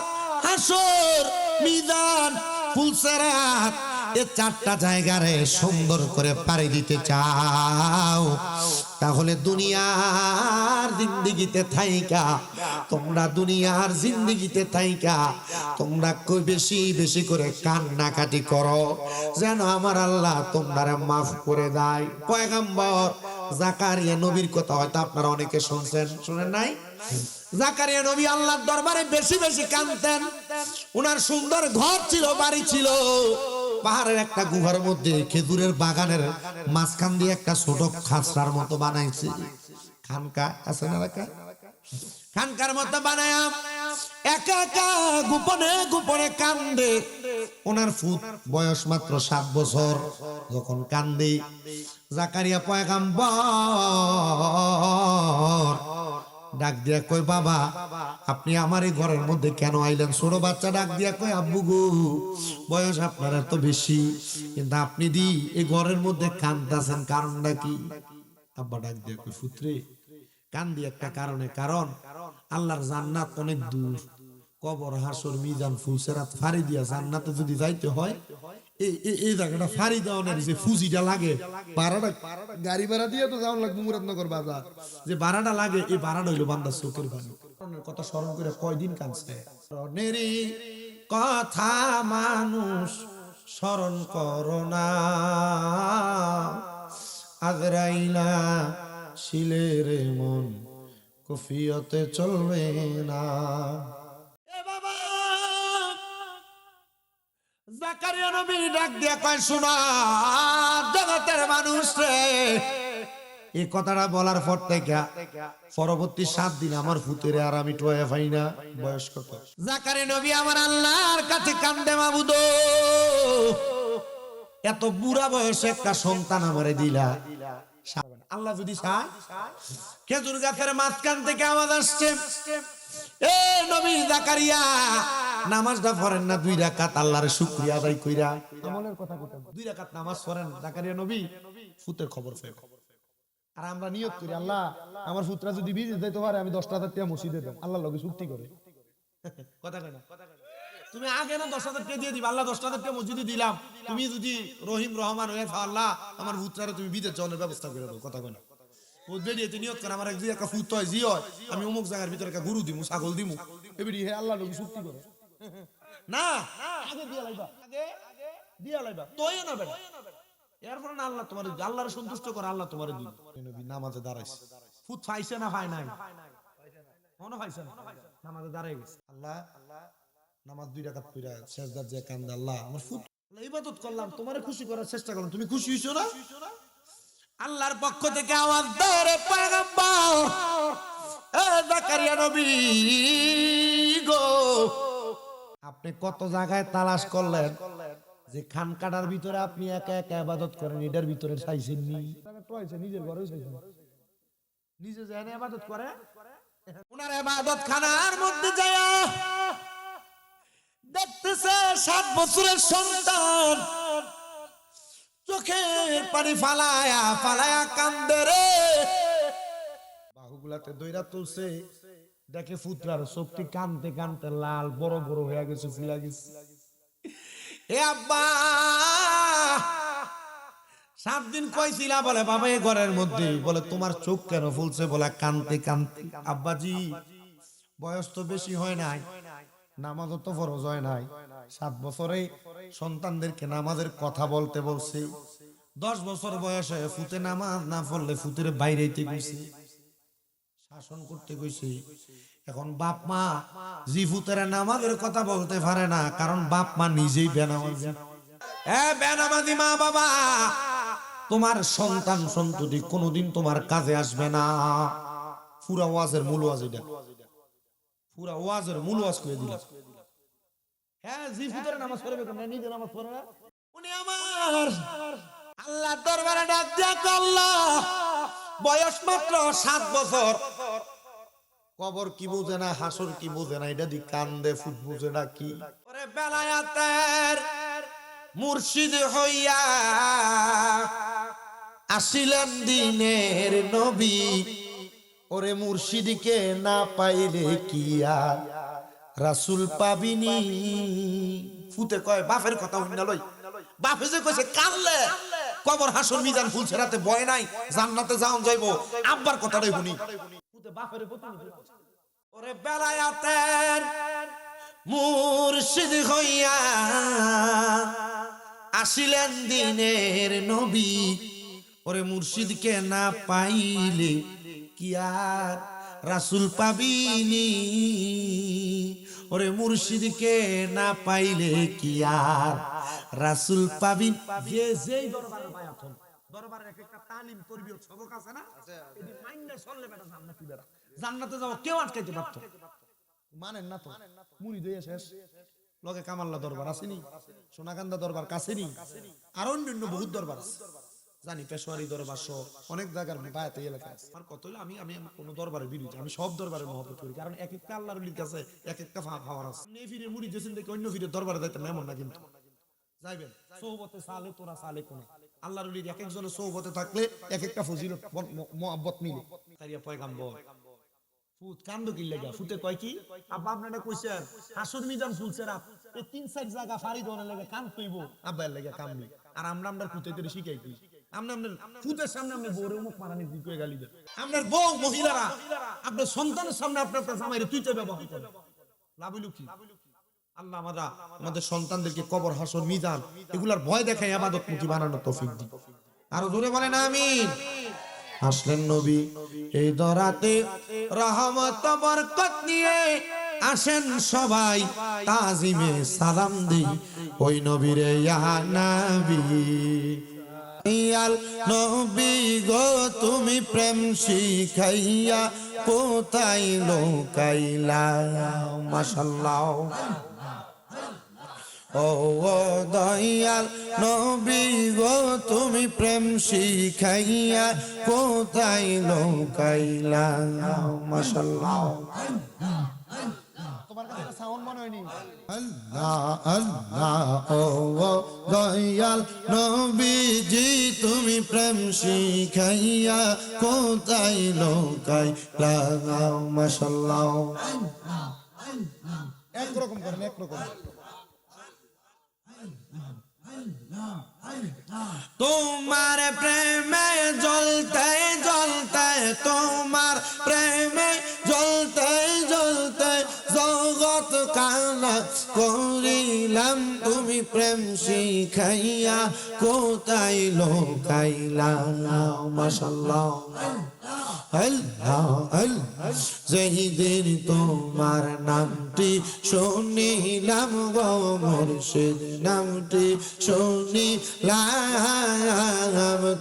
Speaker 1: হাসর, মিজান, ফুলসেরাত এই চারটা জায়গারে সুন্দর করে পাড়ি দিতে চাও, তাহলে দুনিয়ার জিন্দেগিতে থাইকা তোমরা কই বেশি বেশি করে কান্নাকাটি করো, যেন আমার আল্লাহ তোমরা মাফ করে দেয়। পয়গম্বর জাকারিয়া নবীর কথা হয়তো আপনারা অনেকে শুনছেন, শুনেন নাই? জাকারিয়া নবী আল্লাহর দরবারে বেশি বেশি কাঁদতেন। উনার সুন্দর ঘর ছিল, বাড়ি ছিল, পাহাড়ের একটা গুহার মধ্যে খেজুরের বাগানের মাঝখান দিয়ে একটা ছোট খাঁচার মতো বানাইছে। খানকা আছে না, খানকার মতো বানায়া একা একা গোপনে গোপনে কান্দে। ওনার ফুট বয়স মাত্র 7 বছর। যখন কান্দে জাকারিয়া পয়গম্বর ডাক দিয়া কই, বাবা আপনি আমার এই ঘরের মধ্যে কেন আইলেন? ছোট বাচ্চা ডাক দিয়া কই, আব্বু গো বয়স আপনার এত বেশি, কিন্তু আপনি দি এই ঘরের মধ্যে কান্দাছেন, কারণটা কি? আব্বা ডাক দিয়া কই, পুত্রে কান্দি একটা কারণে, কারণ আল্লাহর জান্নাত অনেক দূর। কবর, হাসর, মিজান, ফুলসেরাত ফাড়ি দিয়া জান্নাতে যদি যাইতে হয়, এই জায়গাটা ফাড়ি দেওয়ার যে ফুজিটা লাগে, ভাড়াটা গাড়ি ভাড়া দিয়ে তো যাওয়া লাগবে মুরাদনগর বাজার, যে ভাড়াটা লাগে, এই ভাড়াটা হইলো বান্দার চোখের পানি। কথা স্মরণ করে কয়দিন কাঁদছে। রনেরই কথা মানুষ স্মরণ করো না, আজরাইলা শিলের মন কফিয়তে চলবে না। জাকারিয়া নবী ডাক দিয়া কয়, শোনা জগতের মানুষ রে, এই কথাটা বলার পর থেকে পরবর্তী 7 দিন আমার ফুতেরে আর আমি টোয়া পাই না। বয়স কত? জাকারিয়া নবী আমার আল্লাহর কাছে কান্দে, মাবুদ এত বুড়া বয়সে একটা সন্তান আমারে দিলা, আল্লাহ যদি চায়। খেজুর গাছের মাঝখান থেকে আওয়াজ আসছে, এ নবী জাকারিয়া নামাজটা পড়েন না 2 রাকাত, আল্লাহর শুকরিয়া আদায় কইরা। আমলের কথা কইতাম, 2 রাকাত নামাজ পড়েন জাকারিয়া নবী, ফুতের খবর পাই। আর আমরা নিয়ত করি, আল্লাহ আমার পুত্রা যদি বিদেশ যাইতে পারে আমি 10,000 টাকা মসজিদে দেব, আল্লাহর লগে চুক্তি করে। কথা কয় না, তুমি আগে না 10,000 টাকা দিয়ে দিবা, আল্লাহ 10,000 টাকা মসজিদে দিলাম, তুমি যদি রহিম রহমান হয়ে আল্লাহ আমার পুত্রারে তুমি বিদেশ যাওয়ার ব্যবস্থা করে দাও। কথা কয় না, ও বেরিয়ে নিয়ত করে আমার একটা ফুত হয়, জি হয়, আমি অমুক জায়গার ভিতরে একটা গরু দিমু, ছাগল দিমু, এবারে হে আল্লাহর লগে চুক্তি করে না, আগে দিয়া লাইবা, আগে দিয়া লাইবা তোই না বেটা। এরপর না আল্লাহ তোমার আল্লাহর সন্তুষ্ট করে, আল্লাহ তোমার দিন। নবী নামাজে দাঁড়াইছে, ফুত পাইছে না পায় নাই, মনে পাইছে না, নামাজে দাঁড়াই গেছে। আল্লাহ নামাজ 2 রাকাত পড়া সেজদার যে কান্দে, আল্লাহ আমার ফুত ইবাদত করলাম, তোমারে খুশি করার চেষ্টা করলাম, তুমি খুশি হইছো না? আল্লাহর পক্ষ থেকে আওয়াজ দাও রে পয়গম্বর, এ জাকারিয়া নবী গো, আপনি কত জায়গায় তালাশ করলেন যে খানকাটার ভিতরে আপনি একা একা ইবাদত করেন, এটার ভিতরে চাইছেন নি? নিজের ঘরে চাইছেন, নিজে যায় না ইবাদত করে, ওনার ইবাদত খানার মধ্যে যায় দেখতেছে 7 বছরের সন্তান চোখের পানি ফালায়া ফালায়া কান্দে রে, বাহুগুলাতে দইরা তুলছে, দেখে পুত্রার চোখটি কানতে কানতে লাল বড় বড় হয়ে গেছে, ফুলা গেছে। এ আব্বা 7 দিন কইছিলা, বলে বাবা এই ঘরের মধ্যে, বলে তোমার চোখ কেন ফুলছে? বলে কানতে কানতে। আব্বাজি বয়স তো বেশি হয় নাই,
Speaker 2: নামাজও তো ফরজ হয় নাই, 7 বছরে সন্তানদেরকে নামাজের কথা বলতে বলছে, 10 বছর বয়সে ফুতে নামাজ না পড়লে ফুতের বাইরেতে গেছে, শাসন করতে গেছে। এখন বাপ মা জি ফুতেরা নামাজের কথা বলতে পারে না, কারণ বাপ মা নিজেই বেনামাজি। বেনামাজি মা বাবা, তোমার সন্তান সন্ততি কোনোদিন তোমার কাজে আসবে না। পুরা ওয়াজের মূল ওয়াজ এটা, পুরা ওয়াজের মূল ওয়াজ করে দিলাম। হ্যাঁ, জি ফুতেরা নামাজ পড়বে কেন, নিজে নামাজ পড়ে না। উনি আমার আল্লাহর দরবারে ডাক দিয়া আল্লাহ, বয়স মাত্র 7 বছর, কবর কি বুঝে না, হাসর কি বুঝে না, এটা দি কান্দে, ফুট বুঝে না কি। ওরে বেলায়েতের মুর্শিদ হইয়া আসিলেন দিনের নবী, ওরে মুর্শিদকে না পাইলে কি আর রাসূল পাবিনি। ফুতে কয় বাপের কথা হইনা লই, বাপে যে কইছে কানলে কবর হাসর মিজান ফুলছে রাতে ভয় নাই, জান্নাতে যাওন যাইবো, আব্বার কথাটাই শুনি। ফুতে বাপের প্রতিনিধি। ওরে বেলায়েতের মুর্শিদ হইয়া আসিলেন দিনের নবী, ওরে মুর্শিদকে না পাইলে কি আর রাসূল পাবিনি। ওরে মুর্শিদকে না পাইলে কি আর রাসূল পাবিন। যে যেই দরবারে বায়াত হন, দরবারের একটা তালিম তরবিয়ত সবক আছে না, এটি মাইন্ডে চললে বেটা জান্নাতি বেটা, জান্নাতে যাও কেউ আটকাইতে পারতো মানেন না তো। মুরিদ হয়ে শেষ, লগে কামাল্লা দরবার আসেনি, সোনাকান্দা দরবার কাছেনি, আর অন্যান্য বহুত দরবার আছে, জানি পেশোয়ারি দরবার সহ অনেক জায়গার বায়াতে এলাকায় আছে। আমার কত হলো আমি আমি কোন দরবারের বিরুদ্ধে, আমি সব দরবারের মহব্বত করি, কারণ এক একটা আল্লাহর ওলির কাছে এক একটা পাওয়ার আছে। নে ফিরে মুরিদ হয়েছেন দেখে অন্য ফিরে দরবারে যাইতেন এমন না, কিন্তু যাইবেন সোহবতে সালে তোরা সালে কোন আল্লাহর ওলির এক একজনের সোহবতে থাকলে এক একটা ফজিলত মহব্বত মিলে। তারিয়া পয়গাম্বর ফুত কান্দ কি লাগা, ফুতে কয় কি আব্বা আপনারা কইছেন হাসর মিজান ফুলছে রাত, এই 3-4 জায়গা ফাড়ি ধরে লাগে কান কইব, আব্বা এর লাগা কাম নেই। আর আমরা ফুতে করে শিখাই কি, আমরা ফুতের সামনে আমরা বউরে মুখ মারানি দি কই গালি দেন, আপনার বউ মহিলারা আপনার সন্তানের সামনে আপনার জামাইরে তুইতে ব্যবহার করে, লাভ হইল কি? আল্লাহ আমাদের সন্তানদেরকে কবর হাসর মিজান এগুলার ভয় দেখায় ইবাদতমুখী বানানোর তৌফিক দিন। আরো জোরে বলেন আমিন। আসলেন নবী এই দরাতে, রহমত বরকত নিয়ে আসেন সবাই, তাজিমে সালাম দি ওই নবীরে ইয়া নবী। ইয়াল নবী গো তুমি প্রেম শিখাইয়া কোথায় লোকাইলা, মাশাআল্লাহ। ও দয়াল নবী গো তুমি প্রেম শিখাইয়া কোথায় লোকাইলা, মাশাআল্লাহ। তোমার কাছে এটা সাউন্ড মনে হয়নি? আল্লাহ আল্লাহ। ও দয়াল নবীজি তুমি প্রেম শিখাইয়া কোথায় লোকাইলা, মাশাআল্লাহ। একরকম করেন, একরকম। তোমার প্রেমে জ্বলতে জ্বলতে, তোমার প্রেমে জ্বলতে জ্বলতে জগৎ কানা করিলাম, তুমি প্রেম শিখাইয়া কোথায় লোকাইলা, মাশাআল্লাহ। আল্লাহ আল্লাহ। যেদিন তোমার নামটি শুনিলাম গো মুর্শিদ, নামটি শুনিলাম,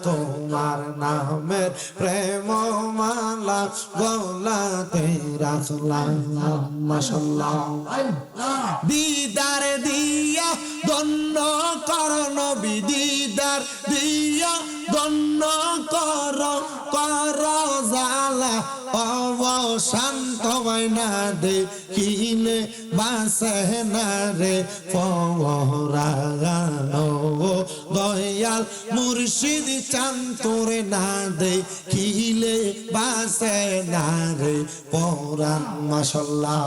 Speaker 2: তোমার নামের প্রেম মালা গলাতে রাখলাম, মাশাআল্লাহ। দিদার দিয়া ধন্য কর নবী, দিদার দিয়া ধন্য কর, কর জালা অবসান্ত না দেখিলে বাসে না রে পরানো, দয়াল মুর্শিদ চান তোরে না দেখিলে বাসে না রে পরান, মাশাআল্লাহ।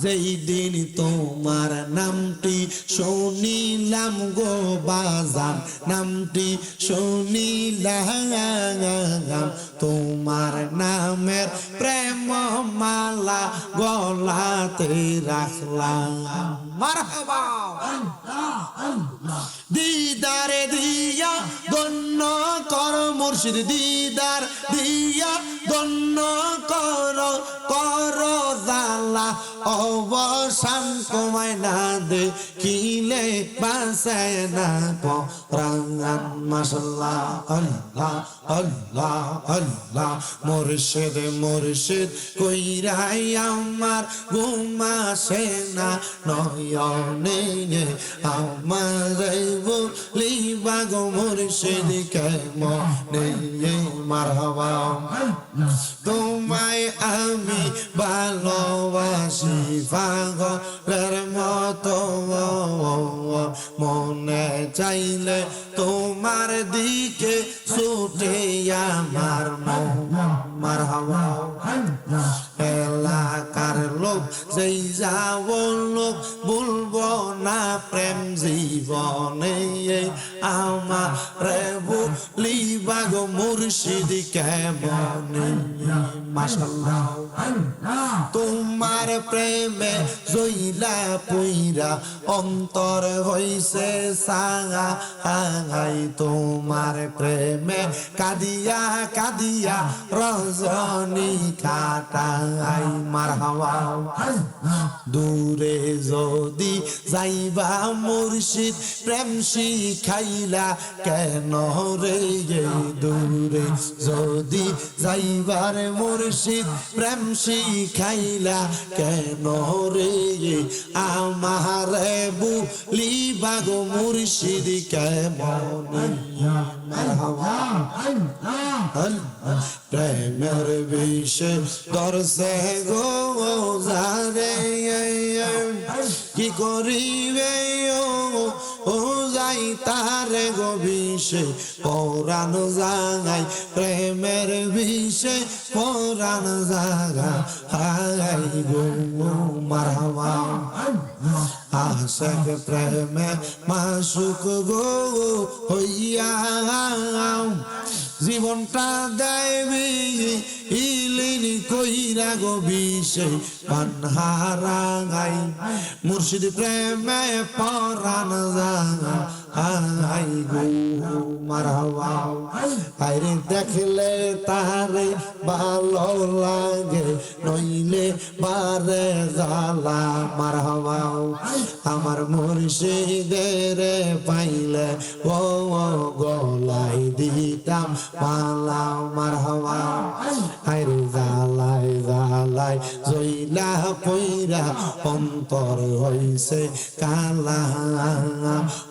Speaker 1: যেই দিন তোমার নামটি শুনিলাম গো বাজান, নামটি শুনিলাম, তোমার নামের প্রেম মালা গলাতে রাখলাম। মারহাবা। দিদারে দিয়া ধন্য কর মুর্শিদ, দিদার দিয়া ধন্য কর, কর জালা অবসান কমায় না দেখিলে বাঁচায় না পরাণ। মাশাআল্লাহ, আল্লাহ আল্লাহ আল্লাহ। মুর্শিদ মুর্শিদ কইরাই আমার ঘুম আসে না নয়নে, আমার বলিবা গো মুর্শিদ কেমনে। মারহাবা। তোমায় আমি ভালোবাসি পাগলের মতো, মনে চাইলে তোমার দিকে ছুটে আমার মন। মারহাবা। এলাকার লোক যেই যাব লোক বলবো না প্রেম জীবনে, আমার বলিবা গো মুর্শিদ কেমনে। মাশাআল্লাহ। তোমার প্রেমে জইলা পুইরা অন্তর হইছে সাঙাই, তোমার প্রেমে কাদিয়া কাদিয়া রজনী কাটাই। মারহাবা। দূরে যদি যাইবা মুর্শিদ প্রেম শিখাইলা কেন রে, দূরে যদি যাইবার মুর্শিদ প্রেম শিখাইলা কেন রে, আমারে বলিবা গো মুর্শিদ কেমনে। মারহাবা। প্রেমের বিষে দর্শে গো জানে, কি করিবে ও যাই তারে গো বিষে পরাণ জাগাই, প্রেমের বিষে পরাণ জাগাই গো। মারহাবা। আশেক প্রেমে মাসুক গো হইয়া জীবনটা দেবী ইলিনি কইরা গো বিষে পানহারাই, মুর্শিদ প্রেমে পরাণ জাগাই গো। মারহাবা। আরে দেখলে তারে ভালো লাগে নইলে বারে জালা। মারহাবা। আমার মুর্শিদের পাইলে ও গলাই দিতাম মালা। মারহাবা। আরে জালাই জালাই জইলা পইরা অন্তর হইছে কালা,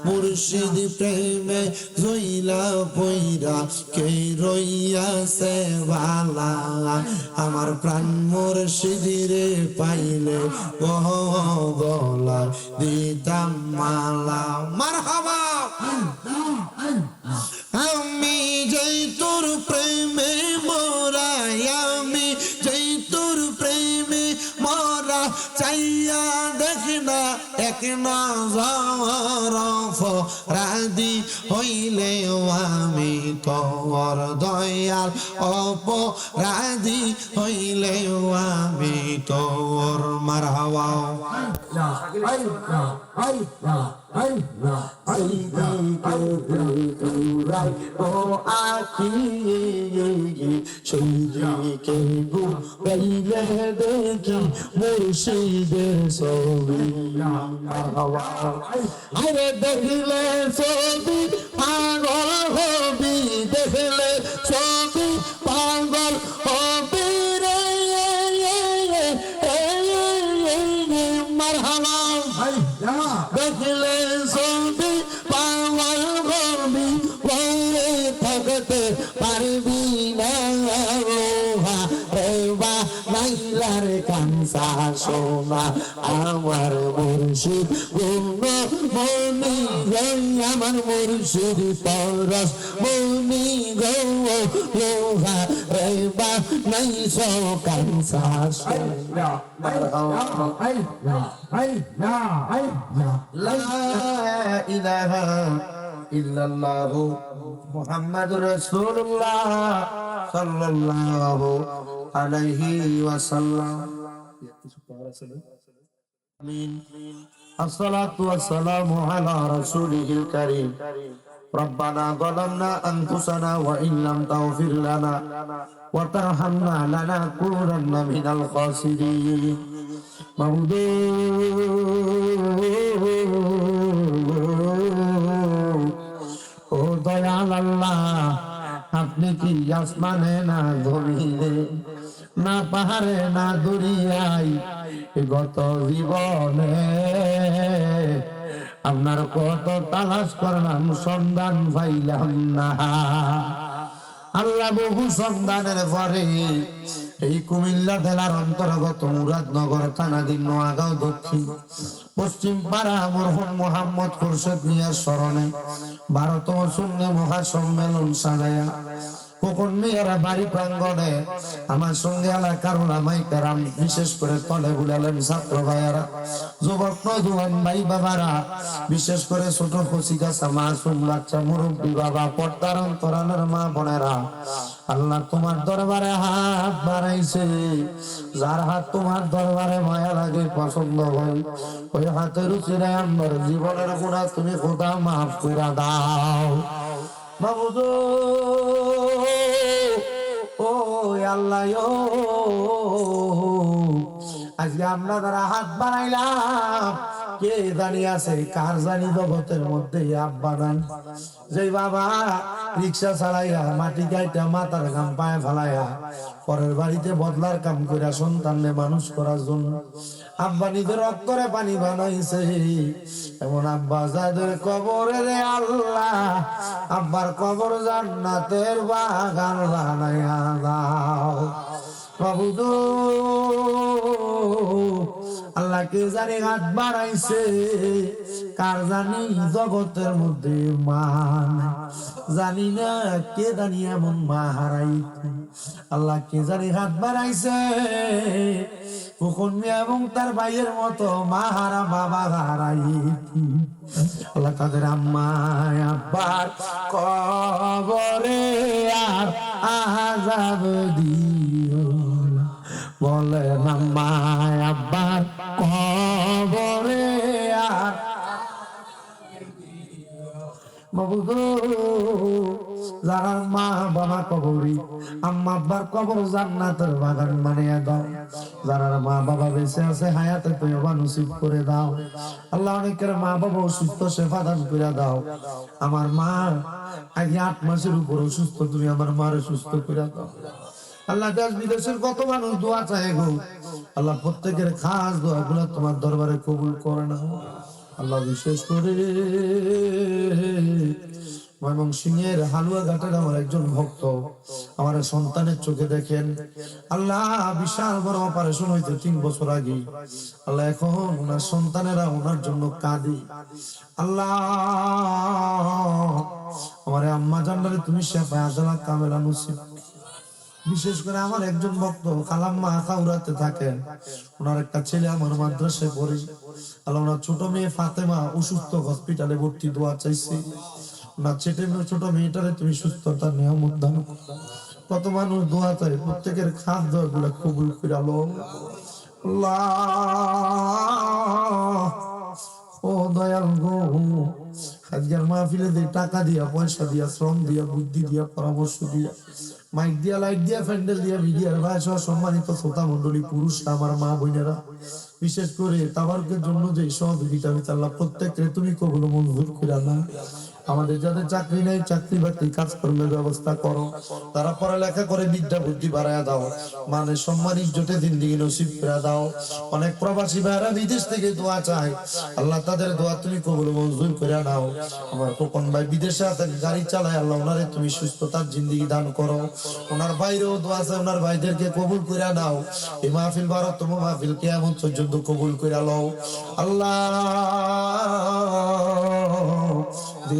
Speaker 1: মুর্শিদ প্রেমে জইলা পইরা কে রইয়াছে বালা। আমার প্রাণ মুর্শিদিরে পাইলে গলা দিতাম মালা। মারহাবা। আমি যেই তোর প্রেমে মরা, আমি যেই তোর প্রেমে মরা, চাইয়া দেখ না এক নজর রাদি হইলে আমি তোর দয়াল, অপরাধী হইলে আমি তোর। মারহাবা। ও আখি সূর্যকে ডুবাইলে দেখি মুর্শিদের ছবি। আরে দেখলে ছবি পাগল হবি, দেখলে ছবি পাগল হবি রে। মারহাবা। দেখলে ছবি পাগল হবি, ঘরে থাকতে পারবি না। রে বা চেহারার কাঞ্চা সোনা আমার মুর্শিদ গুণ মনি গো আমার মুর্শিদ পরশ মনি গো লোহা রেবা নাই সো কাঞ্চা সোনা লা ইলাহা ইল্লাল্লাহু মুহাম্মাদুর রাসূলুল্লাহ সাল্লাল্লাহু আলাইহি ওয়াসাল্লাম। আমিন। আসসালাতু ওয়াসসালামু আলা রাসূলিল কারীম। রব্বানা যালামনা আনফুসানা ওয়া ইন লাম তাগফির লানা ওয়া তারহামনা লানাকুনান্না মিনাল খাসিরিন। মাবুদ ও দয়াল আল্লাহ, আপনি কি আসমানে না জমিনে না পাহাড়ে না দরিয়ায় গত জীবনে আপনার কত তালাশ করলাম সন্ধান পাইলাম না। আল্লাহ বহু সন্ধানের পরে এই কুমিল্লা জেলার অন্তর্গত মুরাদনগর থানাধীন নোয়াগাঁও দক্ষিণ পশ্চিম পাড়া মরহুম মোহাম্মদ খুরশেদ মিয়ার স্মরণে 12তম সুন্নি মহাসম্মেলন সাজায়া কোকন মেয়েরা বাড়ি প্রাঙ্গণে আমার সঙ্গে এলাকার ওলামাই কেরাম, বিশেষ করে তলে বুলালেন ছাত্র ভাইয়ারা, যুবক নজওয়ান ভাই বাবারা, বিশেষ করে ছোট খসিকাছা মাসুম বাচ্চা মুরব্বী বাবা, পর্দার অন্তরালের মা বোনেরা, আল্লাহ তোমার দরবারে হাত বাড়াইছে। যার হাত তোমার দরবারে মায়া লাগে, পছন্দ হয়, ওই হাতের উচিরে আমার জীবনের গুনাহ তুমি খোদা মাফ করে দাও। মাবুদ ও আল্লাহ, আজকে আমরা যারা হাত বাড়াইলাম, কে জানি আছে কার জানি জগতের মধ্যে আব্বা নাই, যে বাবা রিক্সা চালাইয়া মাটি গাইটা মাথার ঘাম পায়ে ফেলাইয়া পরের বাড়িতে বদলার কাম করে সন্তানকে মানুষ করার জন্য আব্বা নিজের অক্ষরে পানি বানাইছে, এমন আব্বা যাদের কবরে রে আল্লাহ, আব্বার কবর জান্নাতের বাগান বানাইয়া দাও। প্রভু আল্লাহ কে জানি হাত বাড়াইছে, কার জানি জগতের মধ্যে মান, জানি না কে জানি এমন মা হারাইছে, আল্লাহ কে জানি হাত বাড়াইছে, কখন মিয়া এবং তার ভাইয়ের মতো মা হারা বাবা হারাইছে, আল্লাহ তাদের আম্মা আব্বার কবরে আর আযাব দিও না, বলে আম্মা আব্বার কবরে আর মাবুদ যারা মা বাবা কবরি, আম্মা আব্বার কবর জান্নাতের বাগান বানিয়ে দাও। যারা মা বাবা বেঁচে আছে হায়াতে তয়্যবা নসিব করে দাও। আল্লাহ অনেকের মা বাবা অসুস্থ, সেবা দান করে দাও। আমার মা আগে 8 মাসের উপর অসুস্থ, তুমি আমার মারে সুস্থ করে দাও। আল্লাহ দেশ বিদেশের কত মানুষ দোয়া চায় গো, আল্লাহ প্রত্যেকের খাস দোয়া গুলা তোমার দরবারে কবুল করে নাও। আল্লাহ বিশেষ করে ময়মনসিংহের হালুয়া ঘাটের আমার একজন ভক্ত আমার সন্তানের চোখে দেখেন, আল্লাহ বিশাল বড় অপারেশন হইতে 3 বছর আগে, আল্লাহ এখন ওনার সন্তানেরা ওনার জন্য কাঁদি। আল্লাহ আমার আম্মা জানলে তুমি শেফা আজালা কামেলা নসিব। বিশেষ করে আমার একজন ভক্ত খালাম্মা আখাউড়াতে থাকেন, ওনার একটা ছেলে আমার মাদ্রাসায় পড়ে, আল্লাহ ওনার ছোট মেয়ে ফাতেমা অসুস্থ, হসপিটালে ভর্তি, দোয়া চাইছে। ওনার ছোট মেয়েটারে তুমি সুস্থতা নিয়ামত দান। কত মানুষ দোয়া চাই, প্রত্যেকের খাস দোয়া গুলা কবুল করে আল্লাহ। ও দয়াল গো, আজকের মাহফিলে যে টাকা দিয়া, পয়সা দিয়া, শ্রম দিয়া, বুদ্ধি দিয়া, পরামর্শ দিয়া, মাইক দিয়া, লাইট দিয়া, প্যান্ডেল দিয়া, মিডিয়ার ভাই সহ সম্মানিত শ্রোতা মন্ডলী, পুরুষরা, আমার মা বোনেরা, বিশেষ করে তাবারকের জন্য যে সহযোগিতা হইতে আল্লাহ প্রত্যেককে তুমি কবুল মঞ্জুর করে না। আমাদের যাদের চাকরি নেই চাকরি বাকরি কাজকর্মের ব্যবস্থা করো, তারা পড়ালেখা করে বিদ্যা বুদ্ধি বাড়ায় দাও, মানে সম্মান ইজ্জতে জিন্দেগি নসিব করে দাও। অনেক প্রবাসী ভাইরা বিদেশ থেকে দোয়া চায়, আল্লাহ তাদের দোয়া তুমি কবুল মঞ্জুর করে নাও। আমার খোকন ভাই বিদেশে আছে, গাড়ি চালায়, আল্লাহ ওনারে তুমি সুস্থতার জিন্দেগি দান করো। ওনার বাইরেও দোয়া চায়, ওনার ভাইদেরকে কবুল করে নাও। এই মাহফিল ভারতম মাহফিল কিয়ামত পর্যন্ত কবুল করে নাও আল্লাহ।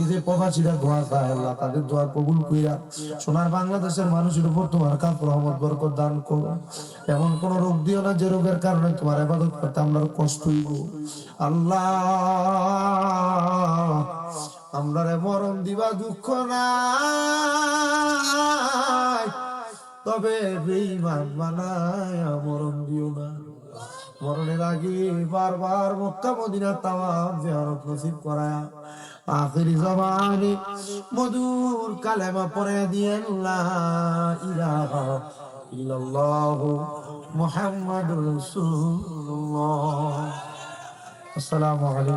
Speaker 1: যে প্রবাসীরা দোয়া চায় আল্লাহ তাদের দোয়া কবুল কইরা সোনার বাংলাদেশের মানুষের উপর তোমার কাফর রহমত বরকত দান করো। এমন কোন রোগ দিও না যে রোগের কারণে তোমার ইবাদত করতে আমরা কষ্ট হইব আল্লাহ। আমরা মরণ দিবা দুঃখ নাই, তবে বেঈমান বানায়া মরণ দিও না। মরণের আগে বারবার মক্কা মদিনা তাওয়াফ জিয়ারত নসিব করায়া আখিরি জবানে মধুর কালেমা পড়ে দিয়েন লা ইলাহা ইল্লাল্লাহু মুহাম্মাদুর রাসূলুল্লাহ। আসসালামু আলাইকুম।